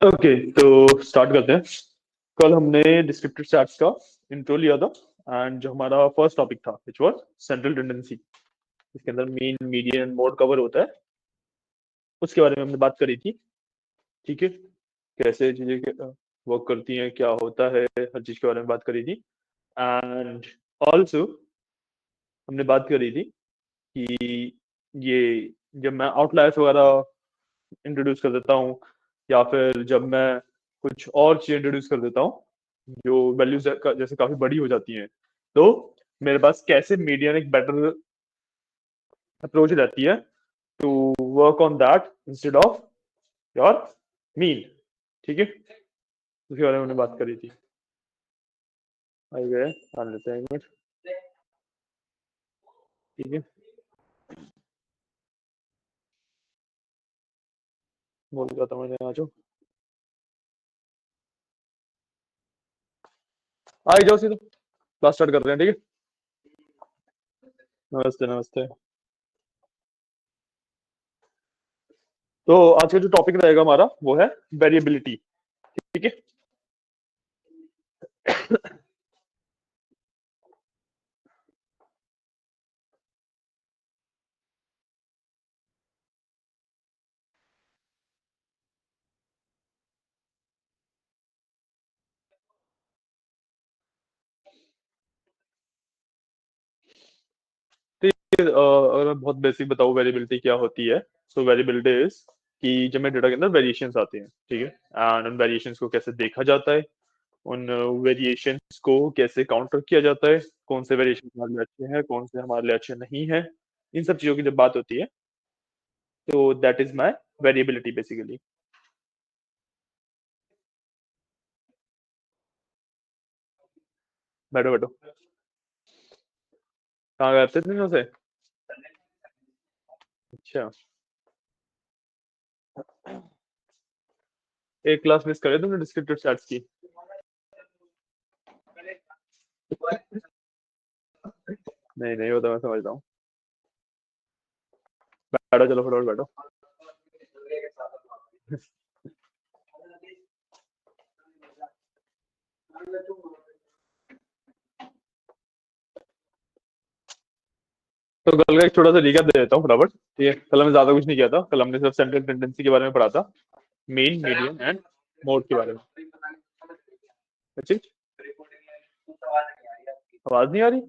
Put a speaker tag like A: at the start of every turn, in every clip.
A: Okay, तो start करते हैं। कल हमने डिस्क्रिप्टिव स्टैट्स का इंट्रो लिया था एंड जो हमारा फर्स्ट टॉपिक था विच वाज सेंट्रल टेंडेंसी, इसके अंदर मीन, मीडियन, मोड कवर होता है, उसके बारे में हमने बात करी थी। ठीक है, कैसे चीजें वर्क करती हैं, क्या होता है, हर चीज के बारे में बात करी थी। एंड ऑल्सो हमने बात करी थी कि ये जब मैं आउटलायर्स वगैरह इंट्रोड्यूस कर देता हूँ या फिर जब मैं कुछ और चीज इंट्रोड्यूस कर देता हूँ जो वैल्यूज जैसे काफी बड़ी हो जाती हैं, तो मेरे पास कैसे मीडियन एक बेटर अप्रोच रहती है to work on that instead of your mean. ठीक है, उसके बारे में हमने बात करी थी। आ गए, मान लेते हैं एक मिनट। ठीक है, बोल रहा था मैंने, आ जाओ, आ ही जाओ सीधे, क्लास स्टार्ट कर रहे हैं। ठीक है, नमस्ते नमस्ते। तो आज का जो टॉपिक रहेगा हमारा वो है वेरिएबिलिटी। ठीक है, अगर मैं बहुत बेसिक बताऊँ वेरिएबिलिटी क्या होती है, सो वेरिएबिलिटी इज कि जब मैं डेटा के अंदर वेरिएशंस आते हैं, ठीक है, एंड उन वेरिएशंस को कैसे देखा जाता है, उन वेरिएशंस को कैसे काउंटर किया जाता है, कौन से वेरिएशन हमारे लिए अच्छे हैं, कौन से हमारे लिए अच्छे नहीं है, इन सब चीजों की जब बात होती है तो that is my variability basically. बैठो बैठो, कहाँ गए थे तुम से? अच्छा, एक क्लास मिस करे तुमने डिस्क्रिप्टिव स्टैट्स की? नहीं नहीं, वो तो मैं समझता हूँ। बैठो, चलो फटाफट बैठो। तो कल का एक छोटा सा रिकैप दे देता हूँ फटाफट। ठीक है, कल हमने ज्यादा कुछ नहीं किया था, कल हमने सिर्फ सेंट्रल टेंडेंसी के बारे में पढ़ा था, मेन, मीडियन एंड मोड के बारे में। अच्छी, आवाज नहीं आ रही?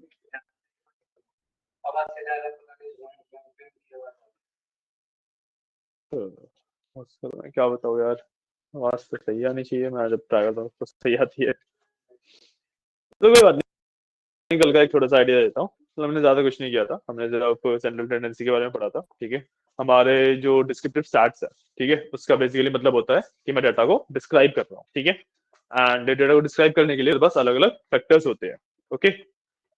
A: तो मैं क्या बताऊँ यार, आवाज तो सही आनी चाहिए, मैं जब ट्राई करता हूँ तो सही आती है। तो कोई बात नहीं, कल का एक छोटा सा आइडिया देता हूँ। तो हमने ज्यादा कुछ नहीं किया था, हमने सिर्फ सेंट्रल टेंडेंसी के बारे में पढ़ा था। ठीक है, हमारे जो डिस्क्रिप्टिव स्टैट्स है, ठीक है, उसका बेसिकली मतलब होता है कि मैं डाटा को डिस्क्राइब कर रहा हूँ। ठीक है, एंड डेटा को डिस्क्राइब करने के लिए बस अलग अलग फैक्टर्स होते हैं। ओके,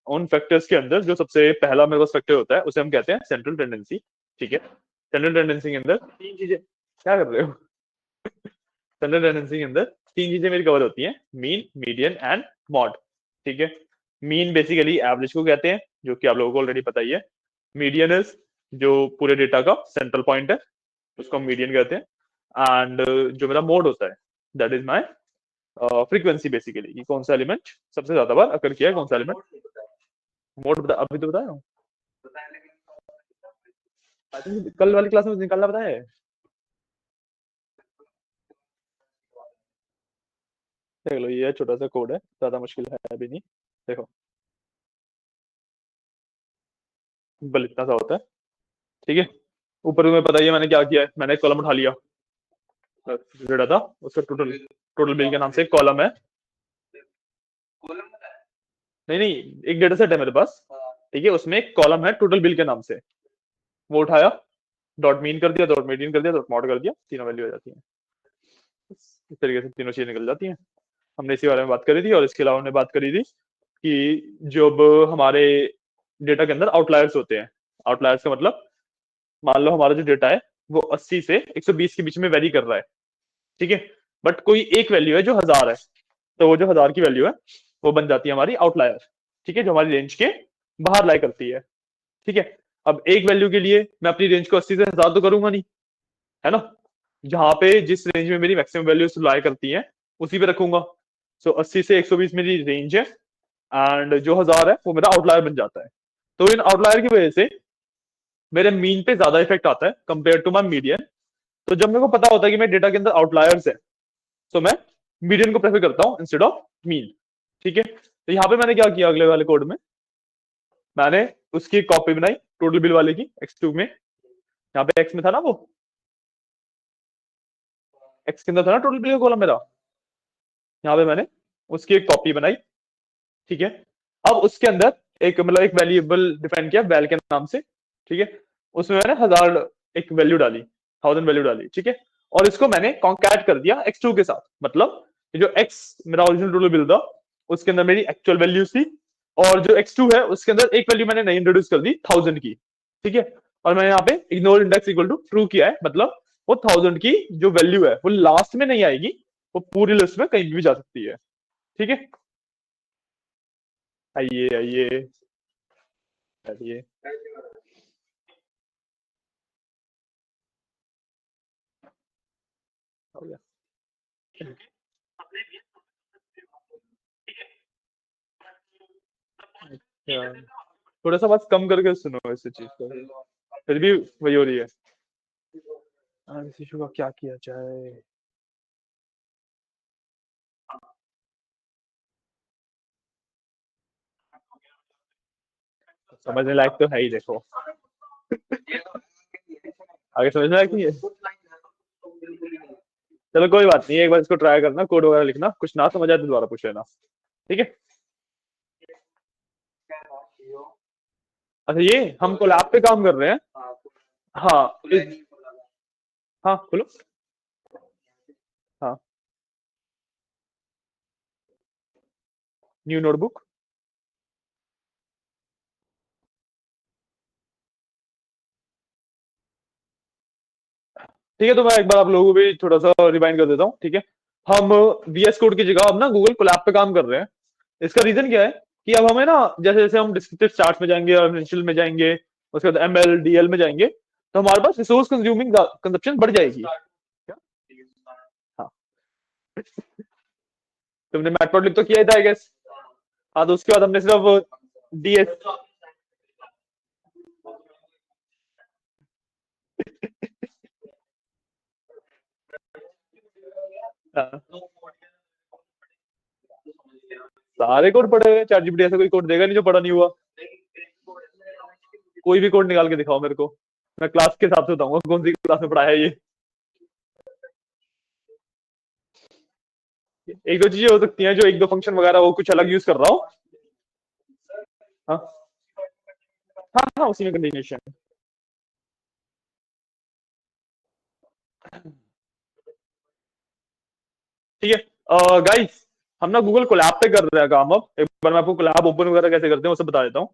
A: उन फैक्टर्स के अंदर जो सबसे पहला मेरे पास फैक्टर होता है उसे हम कहते हैं सेंट्रल टेंडेंसी। ठीक है, सेंट्रल टेंडेंसी के अंदर तीन चीजें, क्या कर रहे हो? सेंट्रल टेंडेंसी के अंदर तीन चीजें मेरी कवर होती हैं, मीन, मीडियन एंड मॉड। ठीक है, मीन बेसिकली एवरेज को कहते हैं, जो कि आप लोगों को ऑलरेडी पता ही है। मीडियन इज जो पूरे डेटा का सेंट्रल पॉइंट है, उसको हम मीडियन कहते हैं। एंड जो मेरा मोड होता है that is my frequency basically, कि कौन सा एलिमेंट सबसे ज्यादा बार अकर किया है, कौन सा एलिमेंट। मोड बता, अभी तो बताया हूँ। कल वाली क्लास में निकालना बताया है। देख लो, ये छोटा सा कोड है, ज्यादा मुश्किल है अभी नहीं। देखो, बल इतना सा होता है। ठीक है, ऊपर तुम्हें पता ही है मैंने क्या किया है, मैंने एक कॉलम उठा लिया, डेटा था, उसका टोटल टोटल बिल के नाम से एक कॉलम है। नहीं नहीं, एक डेटा सेट है मेरे पास। ठीक है, उसमें एक कॉलम है टोटल बिल के नाम से, वो उठाया, डॉट मीन कर दिया, डॉट मीडियन कर दिया, डॉट मॉड कर दिया, तीनों वैल्यू आ जाती है। इस तरीके से तीनों चीजें निकल जाती हैं। हमने इसी बारे में बात करी थी, और इसके अलावा हमने बात करी थी कि जब हमारे डेटा के अंदर आउटलायर्स होते हैं, आउटलायर्स का मतलब, मान लो हमारा जो डेटा है वो 80 से 120 के बीच में वेरी कर रहा है। ठीक है, बट कोई एक वैल्यू है जो 1000 है, तो वो जो 1000 की वैल्यू है वो बन जाती है हमारी आउटलायर। ठीक है, जो हमारी रेंज के बाहर लाई करती है। ठीक है, अब एक वैल्यू के लिए मैं अपनी रेंज को 80 से 1000 तो करूंगा नहीं, है ना। जहां पे जिस रेंज में मेरी मैक्सिमम वैल्यूज लाई करती हैं उसी पे रखूंगा। सो 80 से 120 मेरी रेंज है, एंड जो 1000 है वो मेरा आउटलायर बन जाता है। तो इन आउटलायर की वजह से मेरे मीन पे ज्यादा इफेक्ट आता है कंपेयर टू माई मीडियन। तो जब मेरे को पता होता है कि मेरे डेटा के अंदर आउटलायर्स है, तो मैं मीडियन को प्रेफर करता हूँ इंस्टेड ऑफ मीन। ठीक है, तो यहाँ पे मैंने क्या किया, अगले वाले कोड में मैंने उसकी कॉपी बनाई टोटल बिल वाले की x2 में। यहाँ पे x में था ना, वो x के अंदर था ना टोटल बिल का कॉलम मेरा। यहाँ पे मैंने उसकी एक कॉपी बनाई। ठीक है, अब उसके अंदर एक मतलब एक वेरिएबल डिफाइन किया वैल के नाम से। ठीक है, उसमें मैंने 1000 एक वैल्यू डाली, 1000 वैल्यू डाली। ठीक है, और इसको मैंने कॉन्कैट कर दिया x2 के साथ। मतलब जो x मेरा ओरिजिनल टोटल बिल था उसके अंदर मेरी एक्चुअल वैल्यू थी, और जो x2 है उसके अंदर एक वैल्यू मैंने नई इंट्रोड्यूस कर दी 1000 की। ठीक है, और मैंने यहाँ पे ignore index equal to true किया है, मतलब वो 1000 की जो वैल्यू है वो लास्ट में नहीं आएगी, वो पूरी लिस्ट में कहीं भी जा सकती है। ठीक है, आइए आइए आइए। हो गया। अच्छा, थोड़ा सा बस कम करके सुनो इस चीज को, फिर भी वही हो रही है। इस इशू का क्या किया जाए। समझने लायक तो है ही, देखो आगे समझने लायक नहीं है। चलो कोई बात नहीं, एक बार इसको ट्राई करना, कोड वगैरह लिखना, कुछ ना समझ आए तो दोबारा पूछ लेना। ठीक है। अच्छा, ये हम कोलैब पे काम कर रहे हैं। हाँ हाँ बोलो। हाँ, न्यू नोटबुक। ठीक है, तो मैं एक बार आप लोगों को भी थोड़ा सा रिमाइंड कर देता हूँ। ठीक है, हम VS कोड की जगह अब ना गूगल कोलैब पे काम कर रहे हैं। इसका रीजन क्या है कि अब हमें ना जैसे जैसे हम डिस्क्रिप्टिव चार्ट्स में जाएंगे और फाइनेंशियल में जाएंगे, उसके बाद ML DL में जाएंगे, तो हमारे पास रिसोर्स कंज्यूमिंग कंजप्शन बढ़ जाएगी। क्या? हाँ, तुमने मैटप्लॉटलिब तो किया ही था आई गेस। हाँ, तो उसके बाद हमने सिर्फ DS। हाँ, सारे कोड पढ़े हुए, चैट जीपीटी ऐसा कोई कोड देगा नहीं जो पढ़ा नहीं हुआ। कोई भी कोड निकाल के दिखाओ मेरे को, मैं क्लास के हिसाब से बताऊंगा कौन सी क्लास में पढ़ाया है ये। एक दो चीजें हो सकती हैं जो एक दो फंक्शन वगैरह वो कुछ अलग यूज कर रहा हो। हाँ हाँ हाँ, उसी में कंटिन्यूशन। ठीक है गाइस, हम ना गूगल कोलैब पे कर रहे हैं काम। अब एक बार मैं आपको कोलैब ओपन वगैरह कैसे करते हैं वो सब बता देता हूँ।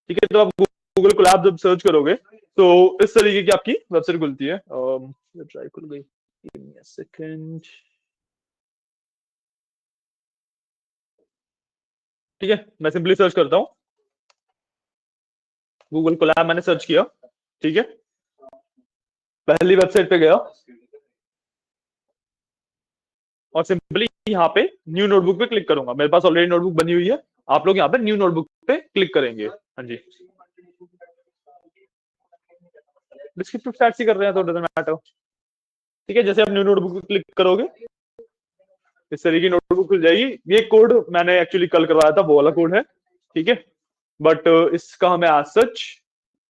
A: ठीक है, तो आप गूगल कोलैब जब सर्च करोगे तो इस तरीके की आपकी वेबसाइट खुलती है। ट्राई खुल गई, गिव मी अ सेकंड। ठीक है, मैं सिंपली सर्च करता हूँ गूगल कोलैब, मैंने सर्च किया। ठीक है, पहली वेबसाइट पे गया और सिंपली यहाँ पे न्यू नोटबुक पे क्लिक करूंगा। मेरे पास ऑलरेडी नोटबुक बनी हुई है, आप लोग यहाँ पे न्यू नोटबुक पे क्लिक करेंगे। हाँ जी, डिस्क्रिप्टिव चैट्स ही कर रहे हैं तो डजंट मैटर। ठीक है, जैसे आप न्यू नोटबुक पे क्लिक करोगे इस तरीके की नोटबुक खुल जाएगी। ये कोड मैंने एक्चुअली कल करवाया था, वो वाला कोड है। ठीक है, बट इसका हमें आज सच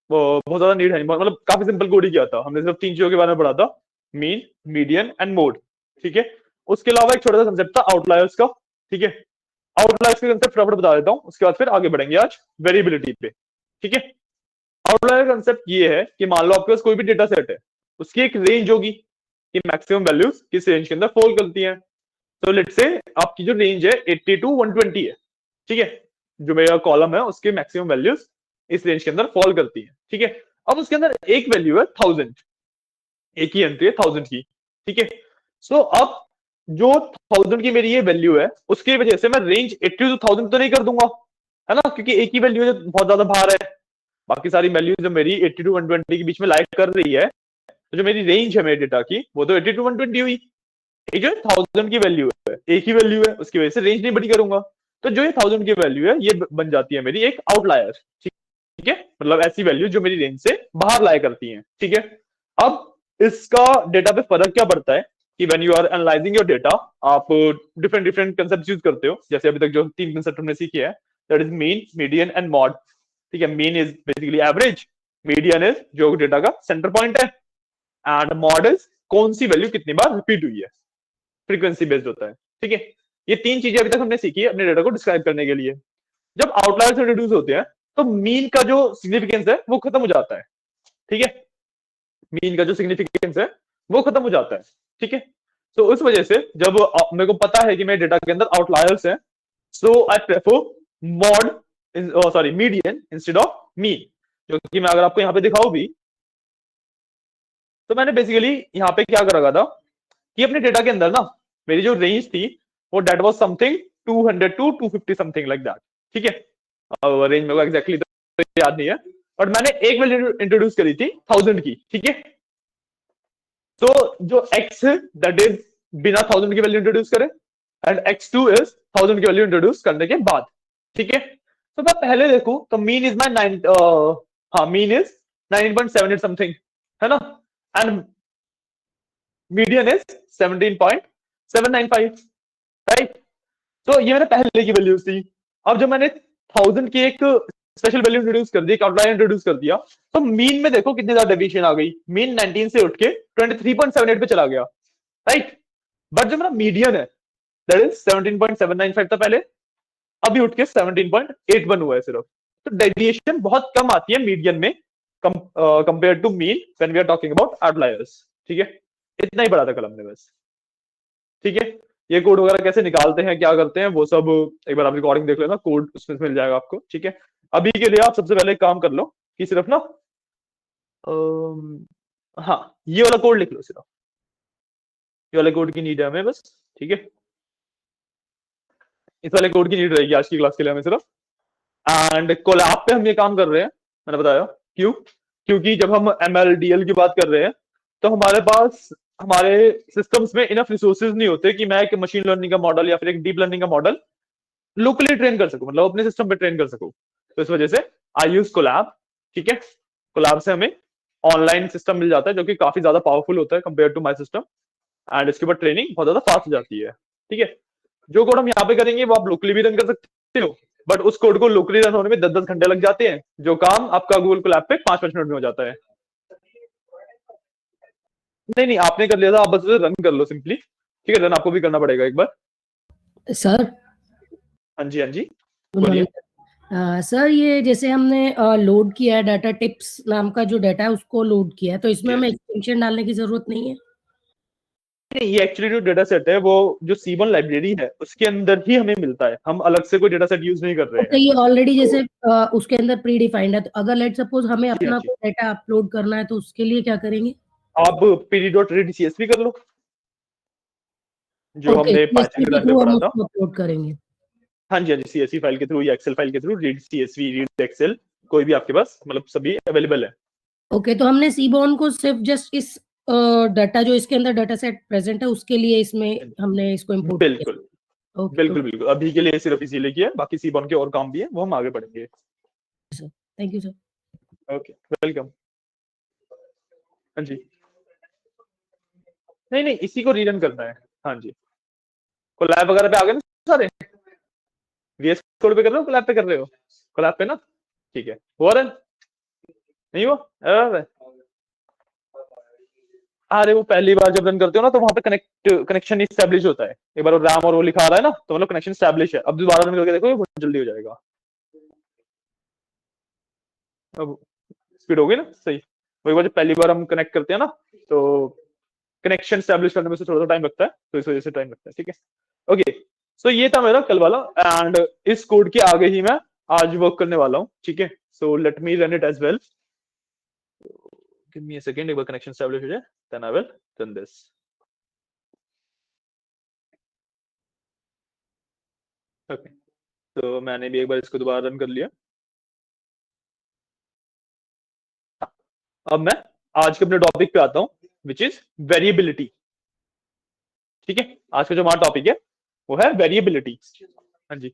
A: बहुत ज्यादा नीड है नहीं, मतलब काफी सिंपल कोड ही किया था हमने, सिर्फ तीन चीजों के बारे में पढ़ा था, मीन, मीडियन एंड मोड। ठीक है, उसके अलावा एक छोटा सा कंसेप्ट था आउटलायर्स का। ठीक है, आउटलायर्स के कंसेप्ट फटाफट बता देता हूँ, उसके बाद फिर आगे बढ़ेंगे आज वेरिएबिलिटी पे। ठीक है, आउटलायर कंसेप्ट ये है कि मान लो आपके पास कोई भी डेटा सेट है, उसकी एक रेंज होगी कि मैक्सिमम वैल्यूज किस रेंज के अंदर फॉल करती हैं। तो लेट से आपकी जो रेंज है 80 टू 120 है। ठीक है, जो मेरा कॉलम है उसके मैक्सिमम वैल्यूज इस रेंज के अंदर फॉल करती है। ठीक है, अब उसके अंदर एक वैल्यू है 1000, एक ही एंट्री है 1000 की। ठीक है, सो अब जो 1000 की मेरी ये वैल्यू है उसकी वजह से मैं रेंज 80 टू 1000 तो नहीं कर दूंगा, है ना, क्योंकि एक ही वैल्यू है, बहुत ज्यादा भार है। बाकी सारी वैल्यू जो मेरी 80 टू 120 के बीच में लाइक कर रही है, तो जो मेरी रेंज है मेरे डेटा की वो तो 80 to 120 हुई। ये जो 1000 की वैल्यू है, एक ही वैल्यू है, उसकी वजह से रेंज नहीं बड़ी करूंगा। तो जो ये 1000 की वैल्यू है ये बन जाती है मेरी एक आउटलायर। ठीक है, मतलब ऐसी वैल्यू जो मेरी रेंज से बाहर लाया करती है। ठीक है, अब इसका डेटा पे फर्क क्या पड़ता है कि when you are analysing your data, आप डिफरेंट डिफरेंट कंसेप्ट यूज करते हो। जैसे अभी तक जो 3 कंसेप्ट हमने सीखे हैं, that is mean, median and mod. ठीक है, mean is basically average, median is जो डेटा का सेंटर पॉइंट है, एंड मॉड इज कौन सी वैल्यू कितनी बार रिपीट हुई है, फ्रीक्वेंसी बेस्ड होता है। ठीक है, ये 3 चीजें अभी तक हमने सीखी है अपने डेटा को डिस्क्राइब करने के लिए। जब आउटलायर्स इंट्रोड्यूस होते हैं तो मीन का जो सिग्निफिकेंस है वो खत्म हो जाता है। ठीक है, मीन का जो सिग्निफिकेंस है वो खत्म हो जाता है। ठीक है, तो उस वजह से जब मेरे को पता है कि मेरे डेटा के अंदर आउटलायर्स हैं, so I prefer mode, sorry median instead of mean. जो कि मैं अगर आपको यहाँ पे दिखाऊं भी, तो मैंने बेसिकली यहाँ पे क्या कर रखा था कि अपने डेटा के अंदर ना मेरी जो रेंज थी वो that was something 200 to 250 something like that. ठीक है, रेंज मेरे को एग्जैक्टली तो याद नहीं है, बट मैंने एक वैल्यू इंट्रोड्यूस करी थी 1000 की। ठीक है, तो जो x है दैट इज बिना 1000 की वैल्यू इंट्रोड्यूस करे, एंड x2 इज 1000 की वैल्यू इंट्रोड्यूस करने के बाद। ठीक है, तो मैं पहले देखूं तो मीन इज माई 9, हाँ मीन इज 19.78 समथिंग, है ना, एंड मीडियन इज 17.795, राइट। तो ये मैंने पहले की वैल्यूज थी। अब जब मैंने 1000 की एक स्पेशल वैल्यू इंट्रोड्यूस कर दी, एक आउटलायर इंट्रोड्यूस कर दिया, तो मीन में देखो कितनी ज्यादा डेविएशन आ गई। मीन 19 से उठ के 23.78 पे चला गया, राइट। बट जो मेरा मीडियन है दैट इज 17.795 था पहले, अभी उठ के 17.81 हुआ है सिर्फ। तो डेविएशन बहुत कम आती है मीडियन में compare to mean when we are talking about outliers. ठीक है, इतना ही पढ़ा था कलम ने बस। ठीक है, ये कोड वगैरह कैसे निकालते हैं, क्या करते हैं, वो सब एक बार आप रिकॉर्डिंग देख लेना, कोड उसमें मिल जाएगा आपको। ठीक है, अभी के लिए आप सबसे पहले एक काम कर लो कि सिर्फ ना हाँ ये वाला कोड लिख लो, सिर्फ ये वाले कोड की नीड है हमें बस। ठीक है, इस वाले कोड की नीड रहेगी आज की क्लास के लिए हमें सिर्फ। एंड कोलैब पे हम ये काम कर रहे हैं, मैंने बताया क्यों, क्योंकि जब हम MLDL की बात कर रहे हैं तो हमारे पास हमारे सिस्टम्स में इनफ रिसोर्सेज नहीं होते कि मैं एक मशीन लर्निंग का मॉडल या फिर एक डीप लर्निंग का मॉडल लोकली ट्रेन कर सकूं, मतलब अपने सिस्टम पे ट्रेन कर सकूं। तो इस वजह से आई यूज कोलैब। ठीक है, कोलैब से हमें ऑनलाइन सिस्टम मिल जाता है जो कि काफी ज्यादा पावरफुल होता है compare to my system, and इसके ऊपर ट्रेनिंग बहुत ज्यादा फास्ट हो जाती है। ठीक है, जो कोड हम यहाँ पे करेंगे वो आप लोकली भी रन कर सकते हो, बट उस कोड को लोकली रन होने में 10-10 घंटे लग जाते हैं, जो काम आपका गूगल कोलैब पे 5-5 मिनट में हो जाता है। नहीं नहीं, आपने कर लिया था, आप बस रन कर लो सिंपली। ठीक है, रन आपको भी करना पड़ेगा एक बार।
B: सर
A: हाँ जी, हाँ जी,
B: गुड
A: बोलिए।
B: मॉर्निंग। सर ये जैसे हमने लोड किया है, डाटा टिप्स नाम का जो डाटा है उसको लोड किया है, तो इसमें हमें एक्सटेंशन डालने की जरूरत नहीं है?
A: नहीं, ये एक्चुअली जो डेटा सेट है वो जो सीबॉन लाइब्रेरी है उसके अंदर ही हमें मिलता है, हम अलग से कोई डेटा सेट यूज नहीं कर रहे
B: तो
A: हैं।
B: ये ऑलरेडी
A: तो
B: जैसे उसके अंदर प्री डिफाइंड है, तो अगर लेट सपोज हमें
A: जी हाँ
B: अपना
A: जी,
B: कोई डाटा अपलोड करना है तो उसके लिए क्या करेंगे?
A: आप pd.read.csv कर लो, जो
B: ओके,
A: हमने पाइथन
B: सीएसवी
A: के
B: के
A: टाइम पे
B: थ्रू हम
A: पढ़ा था।
B: उसको अपलोड करेंगे।
A: हाँ जी, हाँ जी, CSV फाइल के थ्रू या एक्सेल फाइल के through, read CSV, read excel, कोई भी आपके पास, मतलब सभी अवेलेबल है।
B: ओके, तो हमने सीबॉन को सिर्फ जस्ट इस डाटा जो इसके अंदर डाटा सेट प्रेजेंट है उसके लिए इसमें हमने इसको इंपोर्ट किया।
A: बिल्कुल
B: ओके
A: बिल्कुल बिल्कुल, अभी के लिए सिर्फ इसीलिए किया है, बाकी सीबॉन के और काम भी है, वो हम आगे बढ़ेंगे।
B: Sir, thank you sir.
A: Okay, welcome. हाँ जी, नहीं नहीं, इसी को रीरन करना है। हाँ जी, कोलैब वगैरह पे आ गए ना सारे, VS कोड पे कर रहे हो, कोलैब पे कर रहे हो? कोलैब पे ना, ठीक है, हो रहा है, नहीं हुआ? अरे अरे वो पहली बार जब रन करते हो ना तो वहां पे कनेक्शन स्टैब्लिश होता है, एक बार रैम और वो लिखा आ रहा है ना, तो मतलब कनेक्शन स्टैब्लिश है। अब दोबारा रन करके देखो, ये बहुत जल्दी हो जाएगा। अब स्पीड हो गई ना सही। वही बात, जब पहली बार हम कनेक्ट करते हैं ना तो कनेक्शन स्टैब्लिश करने में से थोड़ा सा टाइम लगता है, तो इस वजह से टाइम लगता है। ठीक है, ओके, सो ये था मेरा कल वाला, एंड इस कोड के आगे ही मैं आज वर्क करने वाला हूँ। ठीक है, so let me run it as well, give me a second, एक बार कनेक्शन स्टैब्लिश हो जाए, then I will run this. Okay, तो मैंने भी एक बार इसको दोबारा रन कर लिया। अब मैं आज के अपने टॉपिक पे आता हूँ। Which is variability. ठीक है, आज का जो हमारा टॉपिक है वो है वेरिएबिलिटी। हाँ जी,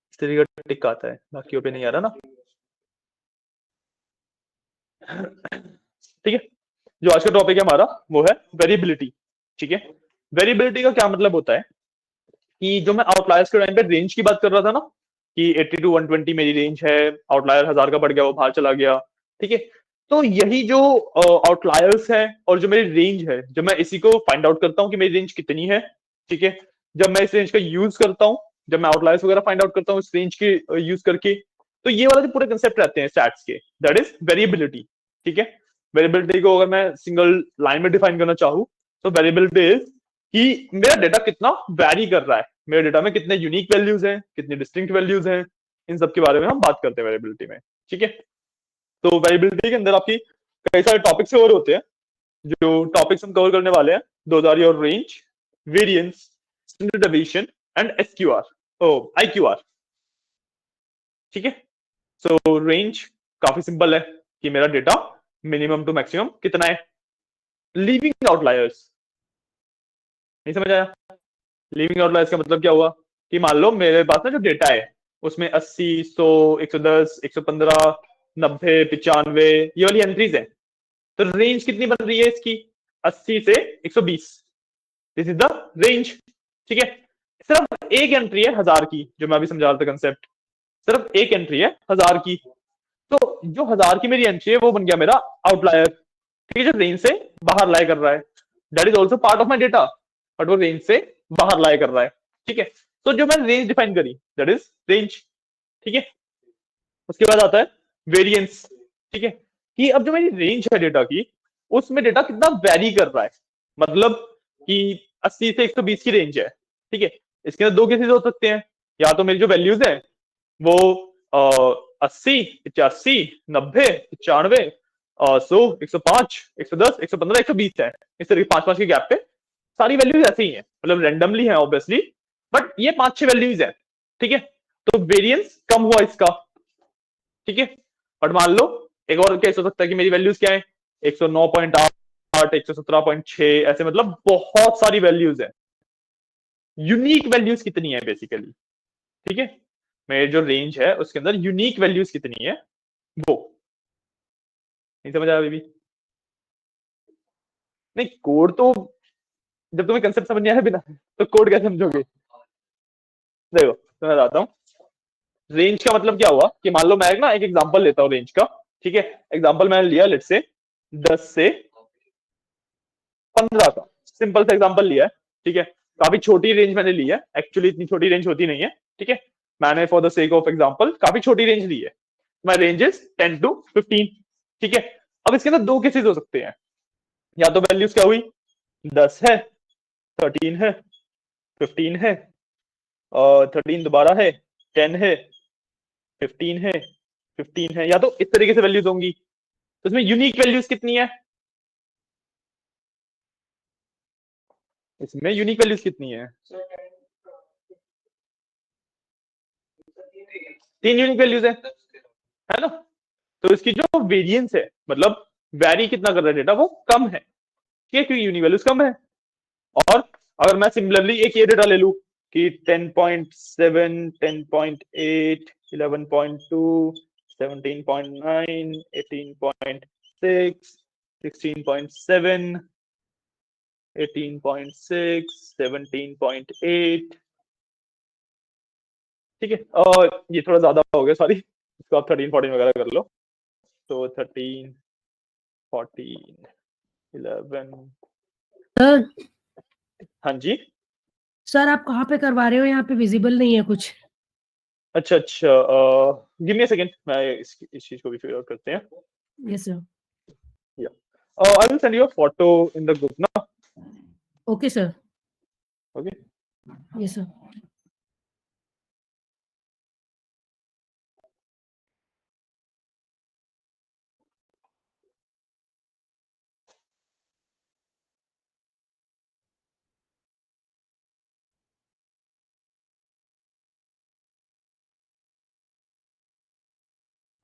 A: इस तरीके का टिक आता है, बाकी पे नहीं आ रहा ना। ठीक है, जो आज का टॉपिक है हमारा वो है वेरिएबिलिटी। ठीक है, वेरिएबिलिटी का क्या मतलब होता है कि जो मैं आउटलायर्स के टाइम पे रेंज की बात कर रहा था ना, कि 80 टू 120 मेरी रेंज है, आउटलायर 1000 का बढ़ गया, वो बाहर चला गया। ठीक है, तो यही जो आउटलायर्स है और जो मेरी रेंज है, जब मैं इसी को फाइंड आउट करता हूँ कि मेरी रेंज कितनी है, ठीक है, जब मैं इस रेंज का यूज करता हूँ, जब मैं आउटलायर्स वगैरह फाइंड आउट करता हूँ इस रेंज के यूज करके, तो ये वाला जो पूरे कंसेप्ट रहते हैं स्टैट्स के, दैट इज वेरिएबिलिटी। ठीक है, वेरिएबिलिटी को अगर मैं सिंगल लाइन में डिफाइन करना चाहूँ, तो वेरिएबिलिटी इज कि मेरा डेटा कितना वैरी कर रहा है, मेरे डेटा में कितने यूनिक वैल्यूज हैं, कितनी डिस्टिंक्ट वैल्यूज हैं, इन सब के बारे में हम बात करते हैं वेरिएबिलिटी में। ठीक है, तो वेरिएबिलिटी के अंदर आपकी कई सारे टॉपिक्स कवर होते हैं। जो टॉपिक्स हम कवर करने वाले हैं, those are your range, variance, standard deviation and SQR or IQR. ठीक है, सो रेंज काफी सिंपल है कि मेरा डेटा मिनिमम टू मैक्सिमम कितना है, लीविंग आउटलायर्स। नहीं समझ आया? लीविंग आउटलायर्स का मतलब क्या हुआ कि मान लो मेरे पास ना जो डेटा है उसमें 80, 100, 110, 115, 90, 95 ये वाली एंट्रीज है। तो रेंज कितनी बन रही है इसकी? 80 से 120, दिस इज द रेंज। ठीक है, सिर्फ एक एंट्री है 1000 की, जो मैं अभी समझा रहा था कंसेप्ट, सिर्फ एक एंट्री है 1000 की। तो जो 1000 की मेरी एंट्री है वो बन गया मेरा आउटलायर। ठीक है, जो रेंज से बाहर लाई कर रहा है, that is also part of my data, but वो रेंज से बाहर लाई कर रहा है। ठीक है, तो जो मैंने रेंज डिफाइन करी दैट इज रेंज। ठीक है, उसके बाद आता है वेरिएंस। ठीक है, कि अब जो मेरी रेंज है डेटा की, उसमें डेटा कितना वेरी कर रहा है, मतलब कि 80 से 120 की रेंज है। ठीक है, इसके अंदर दो केसेस हो सकते हैं, या तो मेरी जो वैल्यूज है वो 80, 85, 90, 95, 100, 105, 110, 115, 120 है। इस तरह के 5-5 के गैप पे सारी वैल्यूज ऐसे ही है, मतलब रेंडमली है ऑब्वियसली, बट ये 5-6 वैल्यूज है। ठीक है, तो वेरिएंस कम हुआ इसका। ठीक है, बट मान लो एक और केस हो सकता है कि मेरी वैल्यूज क्या है, 109.8, 117.6, ऐसे, मतलब बहुत सारी वैल्यूज है। यूनिक वैल्यूज कितनी है बेसिकली? ठीक है, मेरी जो रेंज है उसके अंदर यूनिक वैल्यूज कितनी है वो नहीं समझ आया अभी भी? नहीं, कोड तो जब तुम्हें कंसेप्ट समझ नहीं आया बिना तो कोड कैसे समझोगे? देखो तो मैं बताता हूँ, रेंज का मतलब क्या हुआ कि मान लो मैं ना एक एग्जांपल लेता हूँ रेंज का। ठीक है, एग्जांपल मैंने लिया लेट से 10 से 15 का, सिंपल सा एग्जांपल लिया है। ठीक है, काफी छोटी रेंज मैंने ली है, एक्चुअली इतनी छोटी रेंज होती नहीं है। ठीक है, मैंने for the sake of example काफी छोटी रेंज ली है, माय रेंज इज 10 टू 15। ठीक है, अब इसके अंदर दो केसेस हो सकते हैं, या तो वैल्यूज क्या हुई, 10 है, 13 है, 15 है, और 13 दोबारा है, 10 है, 15 है, 15 है, या तो इस तरीके से वैल्यूज होंगी। तो इसमें यूनिक वैल्यूज कितनी है? इसमें यूनिक वैल्यूज कितनी है? 3 यूनिक वैल्यूज है ना? तो इसकी जो वेरिएंस है, मतलब वैरी कितना कर रहा है डेटा, वो कम है। ठीक है, क्योंकि यूनिक वैल्यूज कम है। और अगर मैं सिमिलरली एक ये डेटा ले लू कि 10.7, 10.8, 11.2, 17.9, 18.6, 16.7, 18.6, 17.8। ठीक है, और ये थोड़ा ज्यादा हो गया, सॉरी, इसको आप 13, 14 वगैरह कर लो। तो 13, 14, 11।
B: सर
A: हाँ जी,
B: सर आप कहाँ पे करवा रहे हो? यहाँ पे विजिबल नहीं है कुछ।
A: अच्छा अच्छा, गिव मी अ सेकंड, मैं इस चीज को भी फिगर आउट करते हैं।
B: Yes sir.
A: या I will send you a photo in the group ना।
B: Okay sir.
A: Okay,
B: yes sir.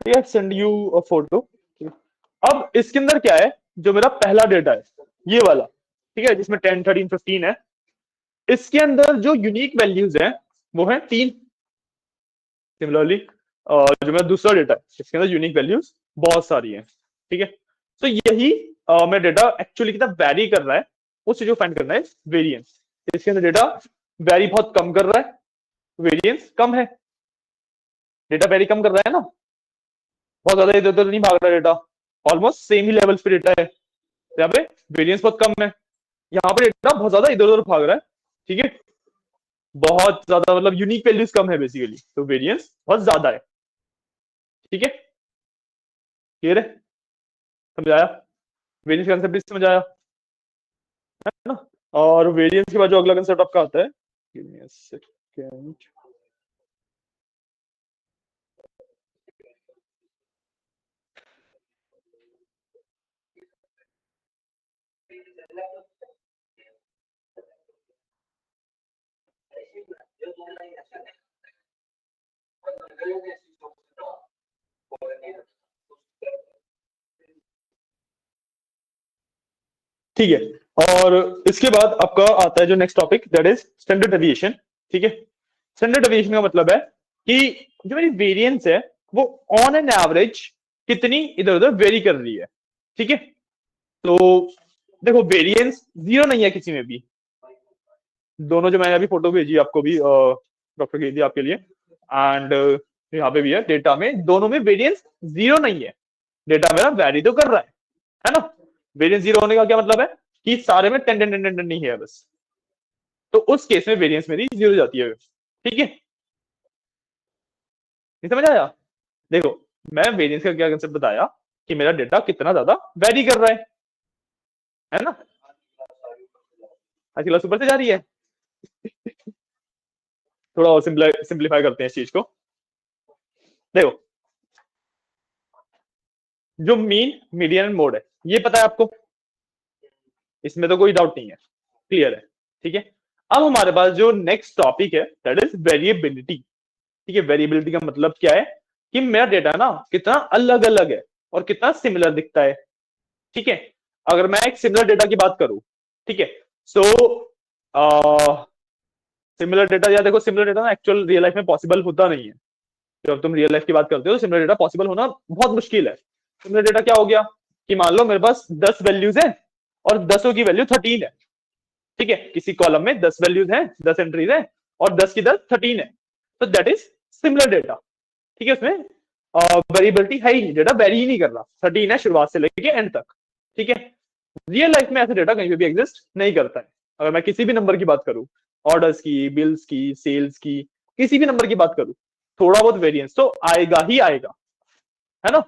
A: ठीक है, सेंड यू अ फोटो। अब इसके अंदर क्या है, जो मेरा पहला डेटा है ये वाला, ठीक है, जिसमें 10 13 15 है, इसके अंदर जो यूनिक वैल्यूज हैं वो है 3। सिमिलरली जो मेरा दूसरा डेटा है इसके अंदर यूनिक वैल्यूज बहुत सारी हैं, ठीक है। तो यही मेरा डेटा एक्चुअली कितना वैरी कर रहा है, उस चीज को फाइंड करना है वेरिएंस। इसके अंदर डेटा वैरी बहुत कम कर रहा है, वेरिएंस कम है। डेटा वैरी कम कर रहा है ना, बहुत ज्यादा इधर उधर नहीं भाग रहा डेटा, ऑलमोस्ट सेम ही लेवल्स पे डेटा है, तो यहाँ पे वेरिएंस बहुत कम है। यहाँ पे डेटा बहुत ज्यादा इधर उधर भाग रहा है, ठीक है, बहुत ज्यादा, मतलब यूनिक वैल्यूज कम है बेसिकली, तो वेरिएंस बहुत ज्यादा है, ठीक है। क्लियर है, समझाया, वेरिएंस कंसेप्ट भी समझाया है ना। और वेरिएंस के बाद जो अगला कंसेप्ट आपका आता है, give me a second. ठीक है, और इसके बाद आपका आता है जो next topic, that is standard deviation. ठीक है, स्टैंडर्ड डेविएशन का मतलब है कि जो मेरी वेरिएंस है वो ऑन एन एवरेज कितनी इधर उधर वेरी कर रही है, ठीक है। तो देखो वेरिएंस जीरो नहीं है किसी में भी, दोनों जो मैंने अभी फोटो भेजी आपको भी डॉक्टर की दी आपके लिए, एंड यहाँ पे भी है, डेटा में दोनों में वेरिएंस जीरो नहीं है, डेटा मेरा वैरी तो कर रहा है ना। वेरिएंस जीरो होने का क्या मतलब है कि सारे में 10 10 10 10 नहीं है बस, तो उस केस में वेरिएंस मेरी जीरो जाती है, ठीक है। नहीं समझ आया, देखो मैं वेरिएंस का क्या कंसेप्ट बताया कि मेरा डेटा कितना ज्यादा वेरी कर रहा है ना। आज क्लास ऊपर से जा रही है, थोड़ा और सिंप्लीफाई करते हैं इस चीज को। देखो जो मीन मीडियन एंड मोड है ये पता है आपको, इसमें तो कोई डाउट नहीं है, क्लियर है, ठीक है। अब हमारे पास जो नेक्स्ट टॉपिक है दैट इज वेरिएबिलिटी। ठीक है, वेरिएबिलिटी का मतलब क्या है कि मेरा डेटा ना कितना अलग अलग है और कितना सिमिलर दिखता है, ठीक है। अगर मैं एक सिमिलर डेटा की बात करूं, ठीक है, सो सिमिलर डेटा, या देखो सिमिलर डेटा ना एक्चुअल रियल लाइफ में पॉसिबल होता नहीं है। जब तुम रियल लाइफ की बात करते हो तो सिमिलर डेटा पॉसिबल होना बहुत मुश्किल है। सिमिलर डेटा क्या हो गया कि मान लो मेरे पास 10 वैल्यूज है और 10 की वैल्यू 13 है, ठीक है, किसी कॉलम में 10 वैल्यूज हैं, 10 एंट्रीज हैं और 10 की 10 13 है, तो दैट इज सिमिलर डेटा, ठीक है। उसमें वेरिएबिलिटी है ही नहीं, डेटा वेरी ही नहीं कर रहा, 13 है शुरुआत से लेके एंड तक, ठीक है। रियल लाइफ में ऐसा डेटा कहीं पे भी एग्जिस्ट नहीं करता है। अगर मैं किसी भी नंबर की बात करूं, ऑर्डर्स की, बिल्स की, सेल्स की, किसी भी नंबर की बात करूं, थोड़ा बहुत वेरिएंस तो आएगा ही आएगा, है ना।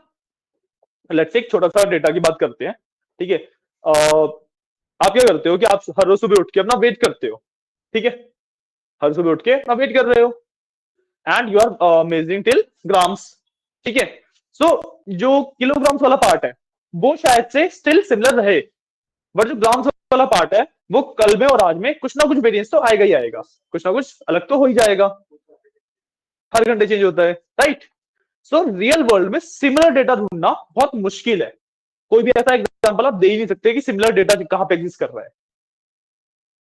A: लेट्स से एक छोटा सा डेटा की बात करते हैं, ठीक है। आप क्या करते हो कि आप हर रोज सुबह उठ के अपना वेट करते हो, ठीक है, हर सुबह उठ के अपना वेट कर रहे हो and you are measuring till grams, ठीक है। सो जो किलोग्राम्स वाला पार्ट है वो शायद से स्टिल सिमिलर रहे, बट जो ग्राम्स वाला पार्ट है वो कल में और आज में कुछ ना कुछ वेरिएंस तो आएगा ही आएगा, कुछ ना कुछ अलग तो हो ही जाएगा, हर घंटे चेंज होता है, राइट। सो रियल वर्ल्ड में सिमिलर डेटा ढूंढना बहुत मुश्किल है, कोई भी ऐसा एग्जांपल आप दे ही नहीं सकते कि सिमिलर डेटा कहां पे एग्जिस्ट कर रहा है,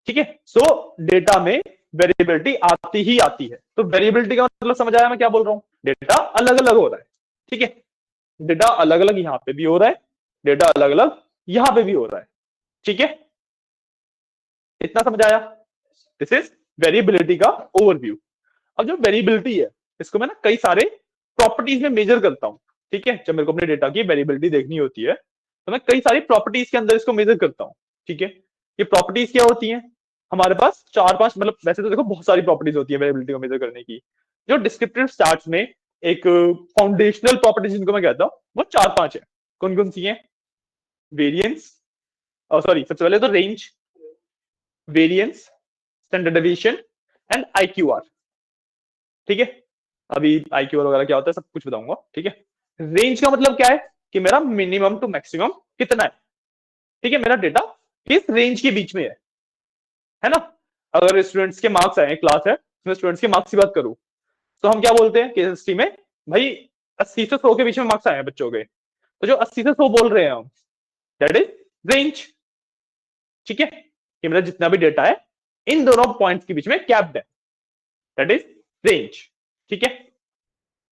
A: ठीक है। सो डेटा में वेरिएबिलिटी आती ही आती है, तो वेरिएबिलिटी का मतलब समझ आया मैं क्या बोल रहा हूं, डेटा अलग अलग हो रहा है, ठीक है, डेटा अलग अलग यहां पे भी हो रहा है, डेटा अलग अलग यहां पे भी हो रहा है, ठीक है। इतना समझ आया, दिस इज वेरिएबिलिटी का ओवरव्यू। अब जो वेरिएबिलिटी है इसको मैं ना कई सारे प्रॉपर्टीज में मेजर करता हूं, ठीक है। जब मेरे को अपने डेटा की वेरिएबिलिटी देखनी होती है तो मैं कई सारी प्रॉपर्टीज के अंदर इसको मेजर करता हूं, ठीक है। ये प्रॉपर्टीज क्या होती हैं, हमारे पास चार पांच, मतलब वैसे तो देखो बहुत सारी प्रॉपर्टीज होती है वेरिएबिलिटी को मेजर करने की, जो डिस्क्रिप्टिव स्टैट्स में एक फाउंडेशनल प्रॉपर्टीज जिनको मैं कहता हूं वो चार पांच है। कौन कौन सी है, वेरिएंस, सॉरी सबसे पहले तो range, variance, standard deviation and IQR, ठीक है। अभी आईक्यूआर वगैरह क्या होता है सब कुछ बताऊंगा, ठीक है। रेंज का मतलब क्या है कि मेरा मिनिमम टू मैक्सिमम कितना है, ठीक है, मेरा डेटा किस रेंज के बीच में है ना। अगर स्टूडेंट्स के मार्क्स आए, क्लास है उसमें स्टूडेंट्स के मार्क्स की बात करूं तो हम क्या बोलते हैं केस स्टडी में, भाई 80 से 100 के बीच में मार्क्स आए हैं बच्चों के, तो जो 80 से 100 बोल रहे हैं हम, दैट इज रेंज। ठीक है, कि मेरा जितना भी डेटा है इन दोनों पॉइंट्स के बीच में कैप्ड है, दैट इज रेंज। ठीक है,